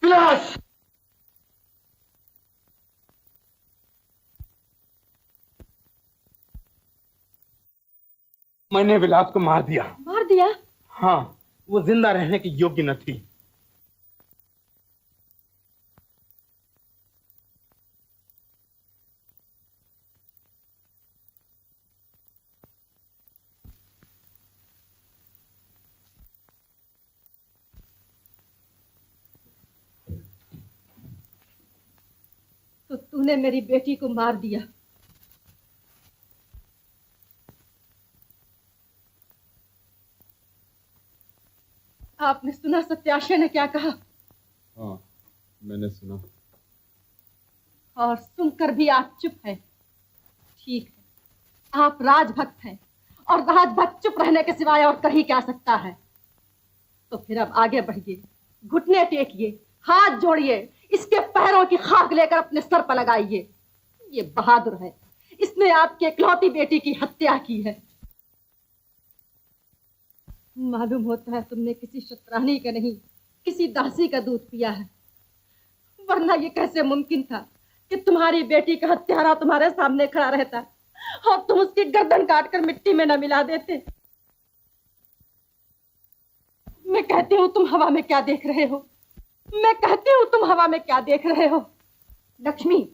विलास! मैंने विलास को मार दिया। मार दिया? हाँ, वो जिंदा रहने की योग्य न थी। तो तूने मेरी बेटी को मार दिया। आपने सुना सत्याशय ने क्या कहा? हाँ, मैंने सुना। और सुनकर भी आप चुप हैं। ठीक है, आप राजभक्त हैं और राजभक्त चुप रहने के सिवाय और कर ही क्या सकता है। तो फिर अब आगे बढ़िए, घुटने टेकिए, हाथ जोड़िए, इसके पैरों की खाक लेकर अपने सर पर लगाइए। ये बहादुर है, इसने आपकी इकलौती बेटी की हत्या की है। मालूम होता है तुमने किसी शतरानी का नहीं, किसी दासी का दूध पिया है, वरना ये कैसे मुमकिन था कि तुम्हारी बेटी का हत्यारा तुम्हारे सामने खड़ा रहता और तुम उसकी गर्दन काटकर मिट्टी में न मिला देते। मैं कहती हूँ तुम हवा में क्या देख रहे हो? मैं कहती हूँ तुम हवा में क्या देख रहे हो? लक्ष्मी,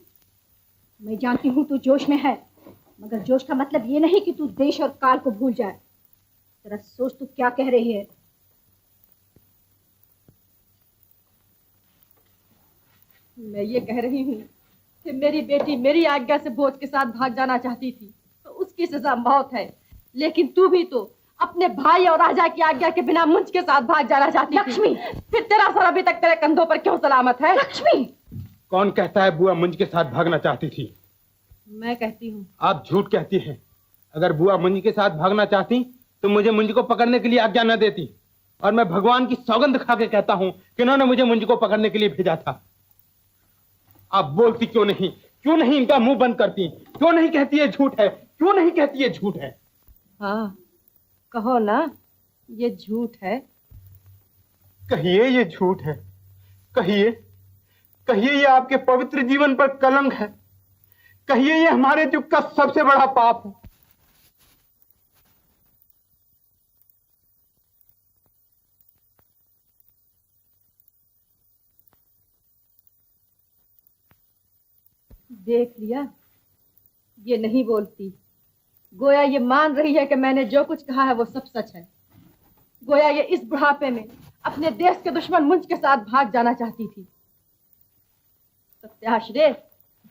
मैं जानती हूँ तू जोश में है, मगर जोश का मतलब ये नहीं कि तू देश और काल को भूल जाए। जरा सोच तू क्या कह रही है। मैं ये कह रही हूँ कि मेरी बेटी मेरी आज्ञा से भोज के साथ भाग जाना चाहती थी तो उसकी सजा मौत है, लेकिन तू भी तो अपने भाई और राजा की आज्ञा के बिना मुंज के साथ भाग जाना चाहती लक्ष्मी, फिर तेरा सर अभी तक तेरे कंधों पर क्यों सलामत है? लक्ष्मी! कौन कहता है बुआ मुंज के साथ भागना चाहती थी? मैं कहती हूँ। आप झूठ कहती हैं। अगर बुआ मुंज के साथ भागना चाहती तो मुझे मुंज को पकड़ने के लिए आज्ञा न देती, और मैं भगवान की सौगंध खा के कहता हूँ कि उन्होंने मुझे मुंज को पकड़ने के लिए भेजा था। आप बोलती क्यों नहीं? क्यों नहीं इनका मुंह बंद करती? क्यों नहीं कहती है झूठ है? क्यों नहीं कहती है झूठ है? हाँ, कहो ना, ये झूठ है। कहिए ये झूठ है, कहिए, कहिए ये आपके पवित्र जीवन पर कलंक है, कहिए ये हमारे युग का सबसे बड़ा पाप है। देख लिया, ये नहीं बोलती, गोया ये मान रही है कि मैंने जो कुछ कहा है वो सब सच है। गोया ये इस बुढ़ापे में अपने देश के दुश्मन मुंज के साथ भाग जाना चाहती थी। सत्याश्रय,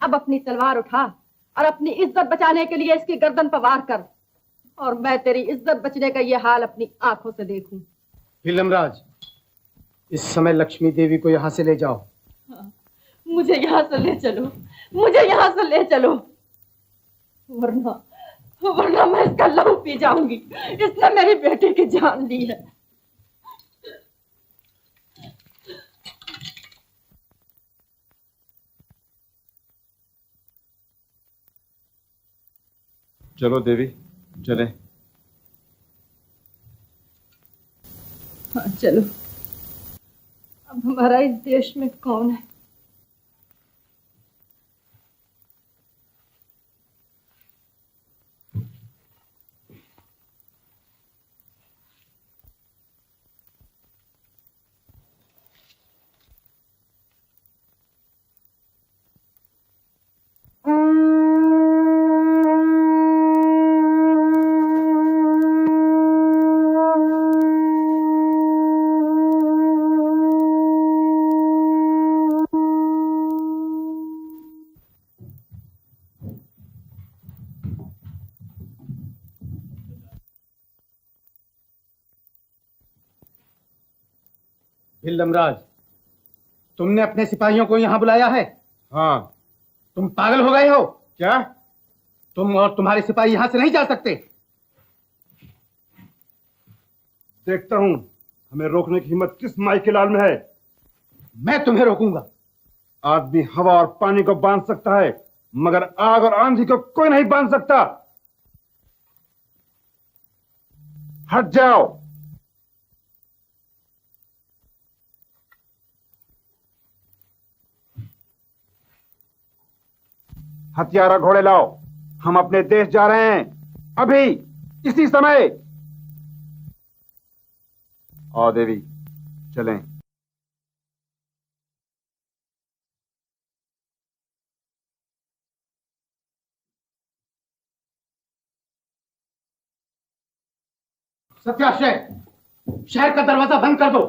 अब अपनी तलवार उठा और अपनी इज्जत बचाने के लिए इसकी गर्दन पर वार कर, और मैं तेरी इज्जत बचने का ये हाल अपनी आंखों से देखूं। भीलमराज, इस समय लक्ष्मी देवी को यहाँ से ले जाओ। हाँ, मुझे यहाँ से ले चलो, मुझे यहाँ से ले चलो, वरना मैं इसका लहू पी जाऊंगी। इसने मेरी बेटी की जान ली है। चलो देवी, चले। हाँ चलो। अब हमारा इस देश में कौन है? भीलमराज, तुमने अपने सिपाहियों को यहाँ बुलाया है? हाँ। तुम पागल हो गए हो क्या? तुम और तुम्हारे सिपाही यहाँ से नहीं जा सकते। देखता हूँ हमें रोकने की हिम्मत किस माई के लाल में है। मैं तुम्हें रोकूंगा। आदमी हवा और पानी को बांध सकता है, मगर आग और आंधी को कोई नहीं बांध सकता। हट जाओ। हथियार घोड़े लाओ, हम अपने देश जा रहे हैं, अभी इसी समय। आओ देवी, चलें। सत्याश्रय, शहर का दरवाजा बंद कर दो।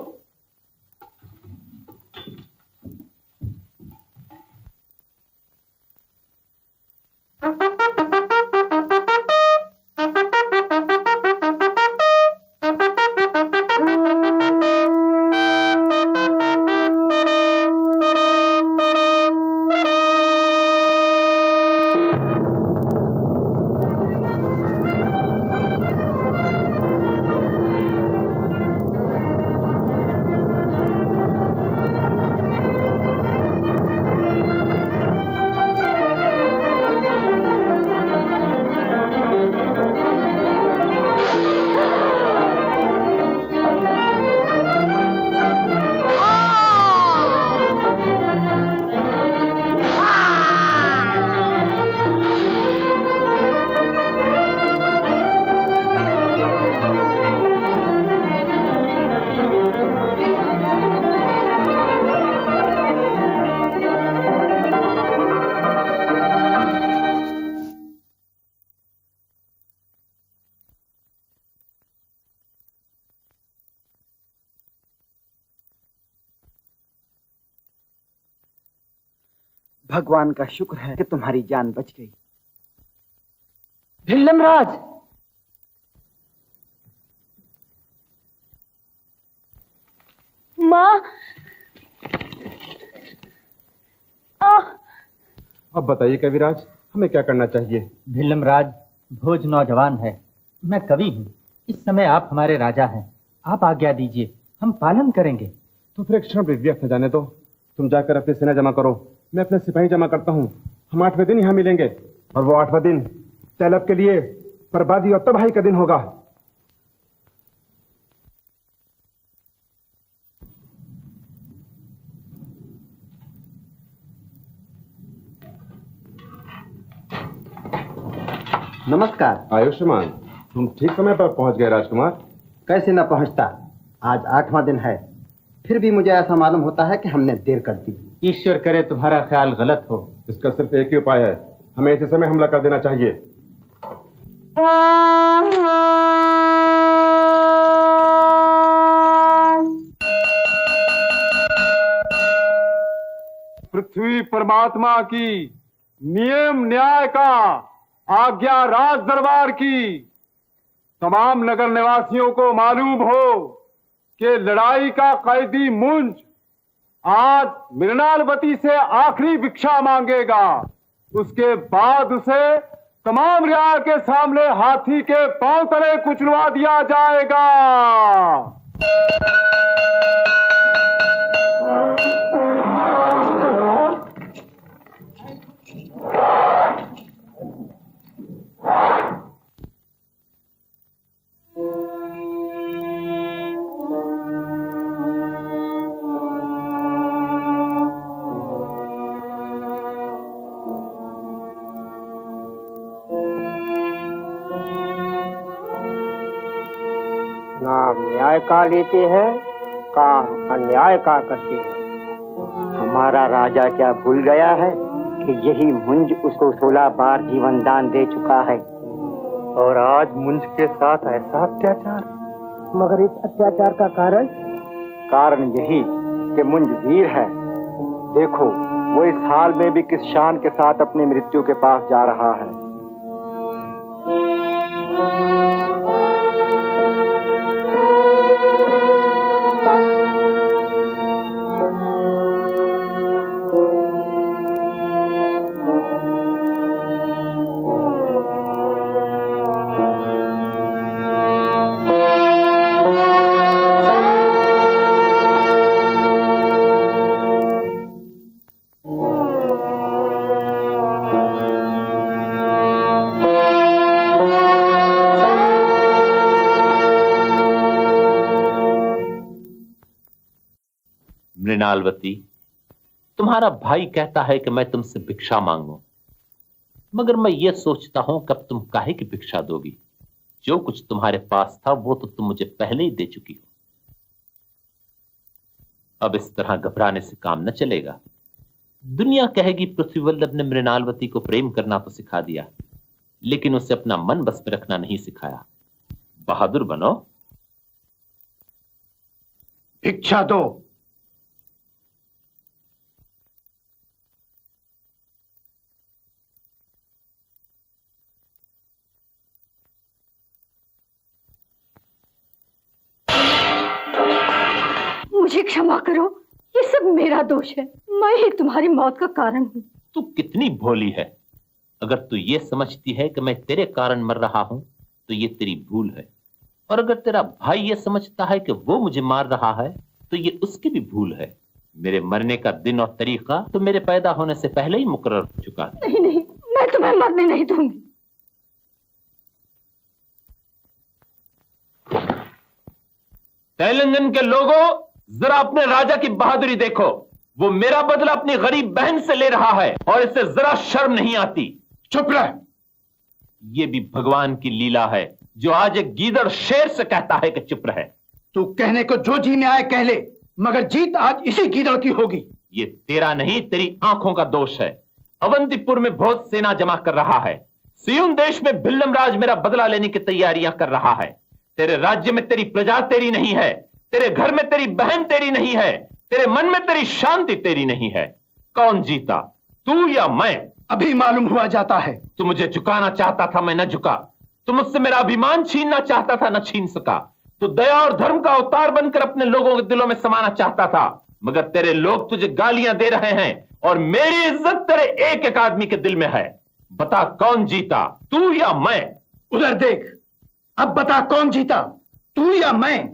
भगवान का शुक्र है कि तुम्हारी जान बच गई। भिल्लमराज, माँ। अब बताइए कविराज, हमें क्या करना चाहिए? भिल्लमराज, भोज नौजवान है, मैं कवि हूँ। इस समय आप हमारे राजा हैं, आप आज्ञा दीजिए, हम पालन करेंगे। तो फिर एक क्षण भी व्यर्थ न जाने दो। तुम जाकर अपनी सेना जमा करो, मैं अपने सिपाही जमा करता हूँ। हम 8वें दिन यहाँ मिलेंगे, और वो 8वां दिन तैलब के लिए बर्बादी और तबाही का दिन होगा। नमस्कार। आयुष्मान, तुम ठीक समय पर पहुंच गए राजकुमार। कैसे न पहुंचता, आज 8वां दिन है, फिर भी मुझे ऐसा मालूम होता है कि हमने देर कर दी। ईश्वर करे तुम्हारा ख्याल गलत हो। इसका सिर्फ एक ही उपाय है, हमें इसी समय हमला कर देना चाहिए। पृथ्वी परमात्मा की, नियम न्याय का, आज्ञा राज दरबार की, तमाम नगर निवासियों को मालूम हो कि लड़ाई का कैदी मुंज आज मृणालवती से आखिरी भिक्षा मांगेगा। उसके बाद उसे तमाम रियार के सामने हाथी के पांव तले कुचलवा दिया जाएगा। नाम न्याय का लेते हैं, काम अन्याय का करते हैं। हमारा राजा क्या भूल गया है कि यही मुंज उसको 16 बार जीवन दान दे चुका है, और आज मुंज के साथ ऐसा अत्याचार। मगर इस अत्याचार का कारण यही कि मुंज वीर है। देखो वो इस हाल में भी किस शान के साथ अपनी मृत्यु के पास जा रहा है। मृणालवती, तुम्हारा भाई कहता है कि मैं तुमसे भिक्षा मांगूं, मगर मैं ये सोचता हूं कब तुम काहे की भिक्षा दोगी। जो कुछ तुम्हारे पास था वो तो तुम मुझे पहले ही दे चुकी हो। अब इस तरह घबराने से काम न चलेगा। दुनिया कहेगी पृथ्वीवल्लभ ने मृणालवती को प्रेम करना तो सिखा दिया, लेकिन उसे अपना मन बस में रखना नहीं सिखाया। बहादुर बनो। भिक्षा दो। मुझे क्षमा करो, ये सब मेरा दोष है। मैं ही तुम्हारी मौत का कारण हूँ। तू कितनी भोली है। अगर तू ये समझती है कि मैं तेरे कारण मर रहा हूं तो ये तेरी भूल है, और अगर तेरा भाई ये समझता है कि वो मुझे मार रहा है तो ये उसकी भी भूल है। मेरे मरने का दिन और तरीका तो मेरे पैदा होने से पहले ही मुकर्रर हो चुका है। नहीं नहीं, मैं तुम्हें मरने नहीं दूंगी। तेलंगन के लोगों, जरा अपने राजा की बहादुरी देखो। वो मेरा बदला अपनी गरीब बहन से ले रहा है और इससे जरा शर्म नहीं आती। चुप रह। ये भी भगवान की लीला है जो आज एक गीदड़ शेर से कहता है कि चुप रहे। तू कहने को जो जी में आए कह ले, मगर जीत आज इसी गीदड़ की होगी। ये तेरा नहीं, तेरी आंखों का दोष है। अवंतीपुर में बहुत सेना जमा कर रहा है। सियुन देश में भिल्लम राज मेरा बदला लेने की तैयारियां कर रहा है। तेरे राज्य में तेरी प्रजा तेरी नहीं है, तेरे घर में तेरी बहन तेरी नहीं है, तेरे मन में तेरी शांति तेरी नहीं है। कौन जीता, तू या मैं? अभी मालूम हुआ जाता है। तू मुझे झुकाना चाहता था, मैं न झुका। तू मुझसे मेरा अभिमान छीनना चाहता था, न छीन सका। तू दया और धर्म का अवतार बनकर अपने लोगों के दिलों में समाना चाहता था, मगर तेरे लोग तुझे गालियां दे रहे हैं और मेरी इज्जत तेरे एक एक आदमी के दिल में है। बता कौन जीता, तू या मैं? उधर देख, अब बता कौन जीता, तू या मैं?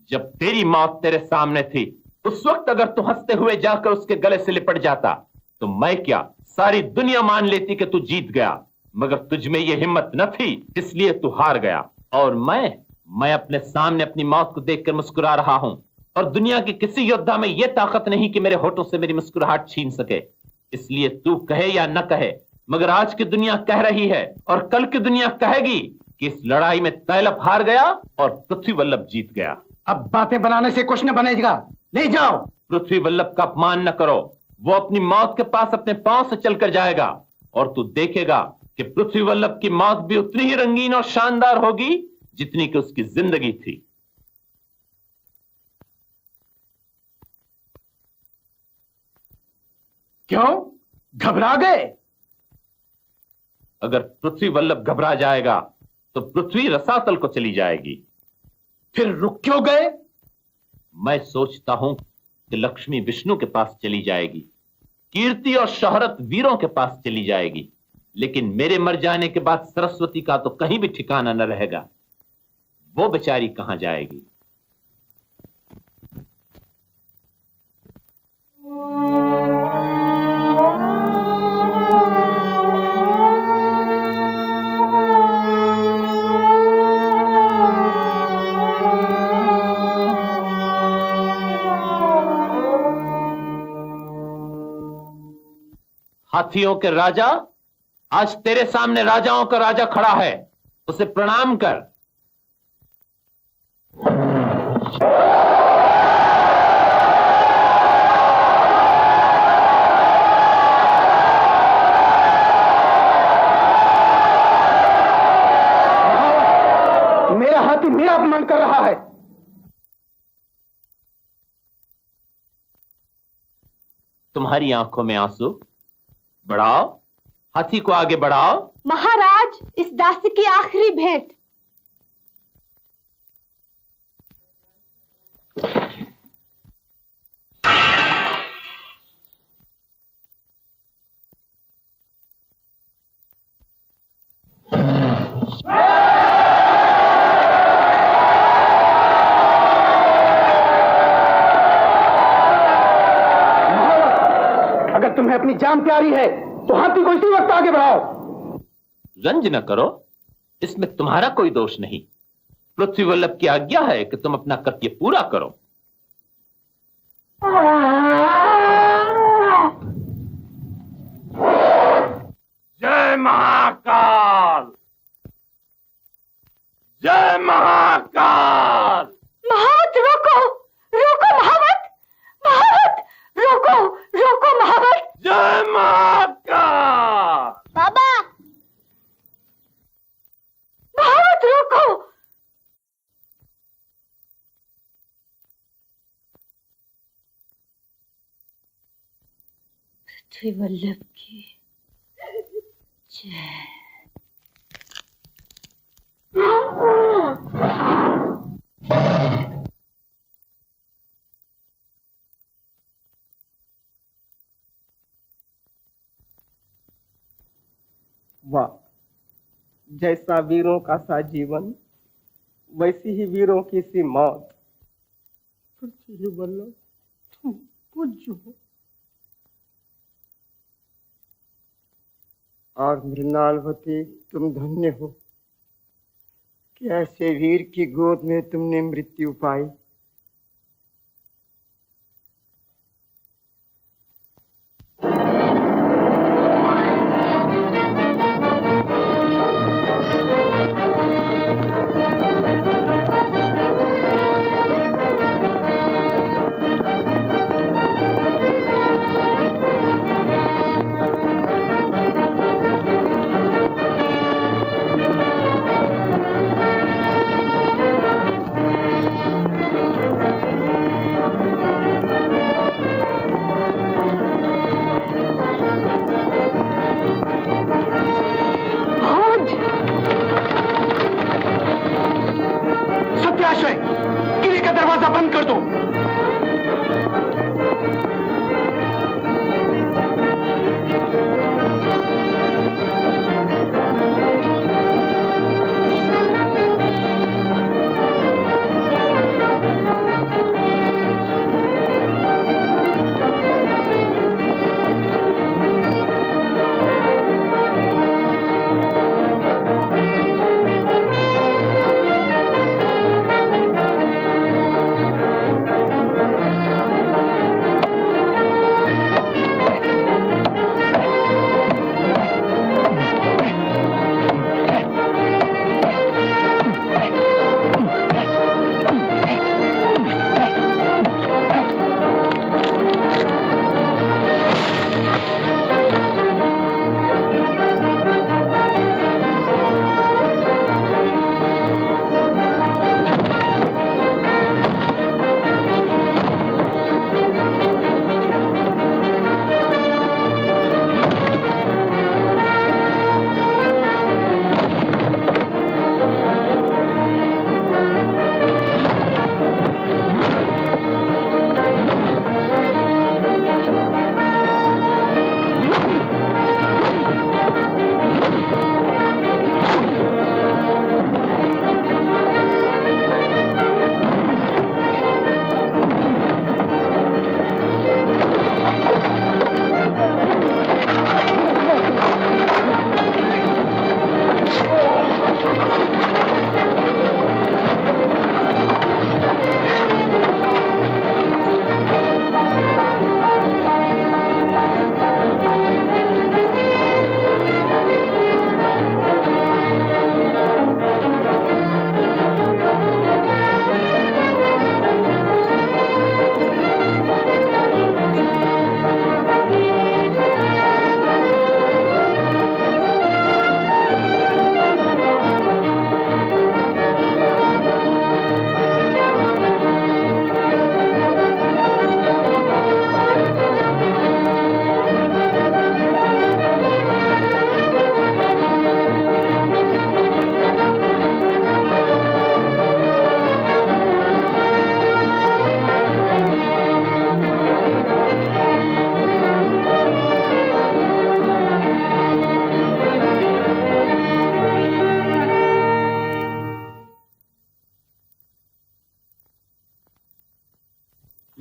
जब तेरी मौत तेरे सामने थी उस वक्त अगर तू हंसते हुए जाकर उसके गले से लिपट जाता तो मैं क्या, सारी दुनिया मान लेती कि तू जीत गया। मगर तुझ में यह हिम्मत न थी, इसलिए तू हार गया। और मैं अपने सामने अपनी मौत को देखकर मुस्कुरा रहा हूं, और दुनिया के किसी योद्धा में यह ताकत नहीं कि मेरे होठों से मेरी मुस्कुराहट छीन सके। इसलिए तू कहे या न कहे, मगर आज की दुनिया कह रही है और कल की दुनिया कहेगी कि इस लड़ाई में तैलप हार गया और पृथ्वीवल्लभ जीत गया। अब बातें बनाने से कुछ न बनेगा, ले जाओ। पृथ्वीवल्लभ का अपमान न करो। वो अपनी मौत के पास अपने पांव से चलकर जाएगा और तू देखेगा कि पृथ्वी वल्लभ की मौत भी उतनी ही रंगीन और शानदार होगी जितनी कि उसकी जिंदगी थी। क्यों घबरा गए? अगर पृथ्वी वल्लभ घबरा जाएगा तो पृथ्वी रसातल को चली जाएगी। फिर रुक क्यों गए? मैं सोचता हूं कि लक्ष्मी विष्णु के पास चली जाएगी, कीर्ति और शोहरत वीरों के पास चली जाएगी, लेकिन मेरे मर जाने के बाद सरस्वती का तो कहीं भी ठिकाना न रहेगा। वो बेचारी कहां जाएगी? हाथियों के राजा, आज तेरे सामने राजाओं का राजा खड़ा है, उसे प्रणाम कर। मेरा हाथी मेरा अपमान कर रहा है। तुम्हारी आंखों में आंसू? बढ़ाओ, हाथी को आगे बढ़ाओ। महाराज, इस दासी की आखिरी भेंट। अगर तुम्हें अपनी जान प्यारी है तो हाथी को इसी वक्त आगे बढ़ाओ। रंज न करो, इसमें तुम्हारा कोई दोष नहीं। पृथ्वी वल्लभ की आज्ञा है कि तुम अपना कर्तव्य पूरा करो। जय महाकाल, जय महाकाल। महावत रोको, रोको महावत, महावत रोको, रोको महावत। जय महाकाल। बाबा, महावत रोको। पृथ्वी वल्लभ की जय। वाह, जैसा वीरों का सा जीवन, वैसी ही वीरों की सी मौत। पृथ्वी वल्लभ तुम पूज्य हो। और मृणालवती तुम धन्य हो कि ऐसे वीर की गोद में तुमने मृत्यु पाई।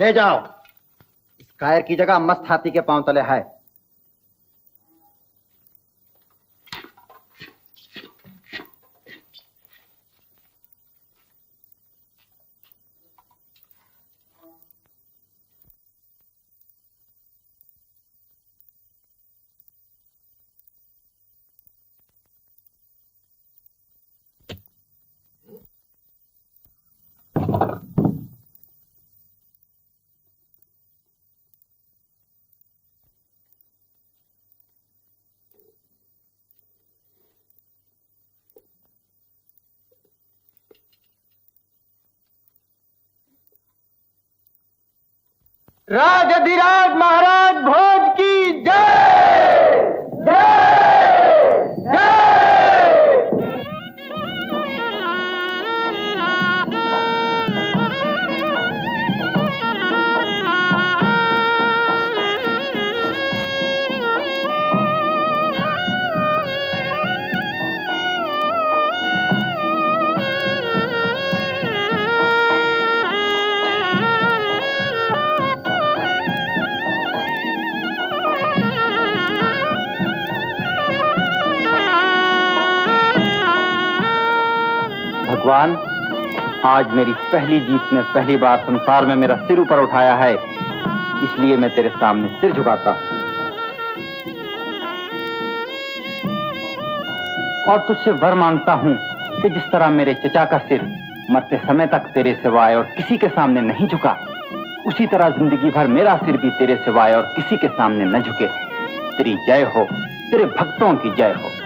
ले जाओ। इस कायर की जगह मस्त हाथी के पांव तले है। राजाधिराज महाराज भोज की जय जय जय। भगवान, आज मेरी पहली जीत ने पहली बार संसार में मेरा सिर ऊपर उठाया है, इसलिए मैं तेरे सामने सिर झुकाता हूं और तुझसे वर मांगता हूं कि जिस तरह मेरे चचा का सिर मरते समय तक तेरे सिवाय और किसी के सामने नहीं झुका, उसी तरह जिंदगी भर मेरा सिर भी तेरे सिवाय और किसी के सामने न झुके। तेरी जय हो, तेरे भक्तों की जय हो।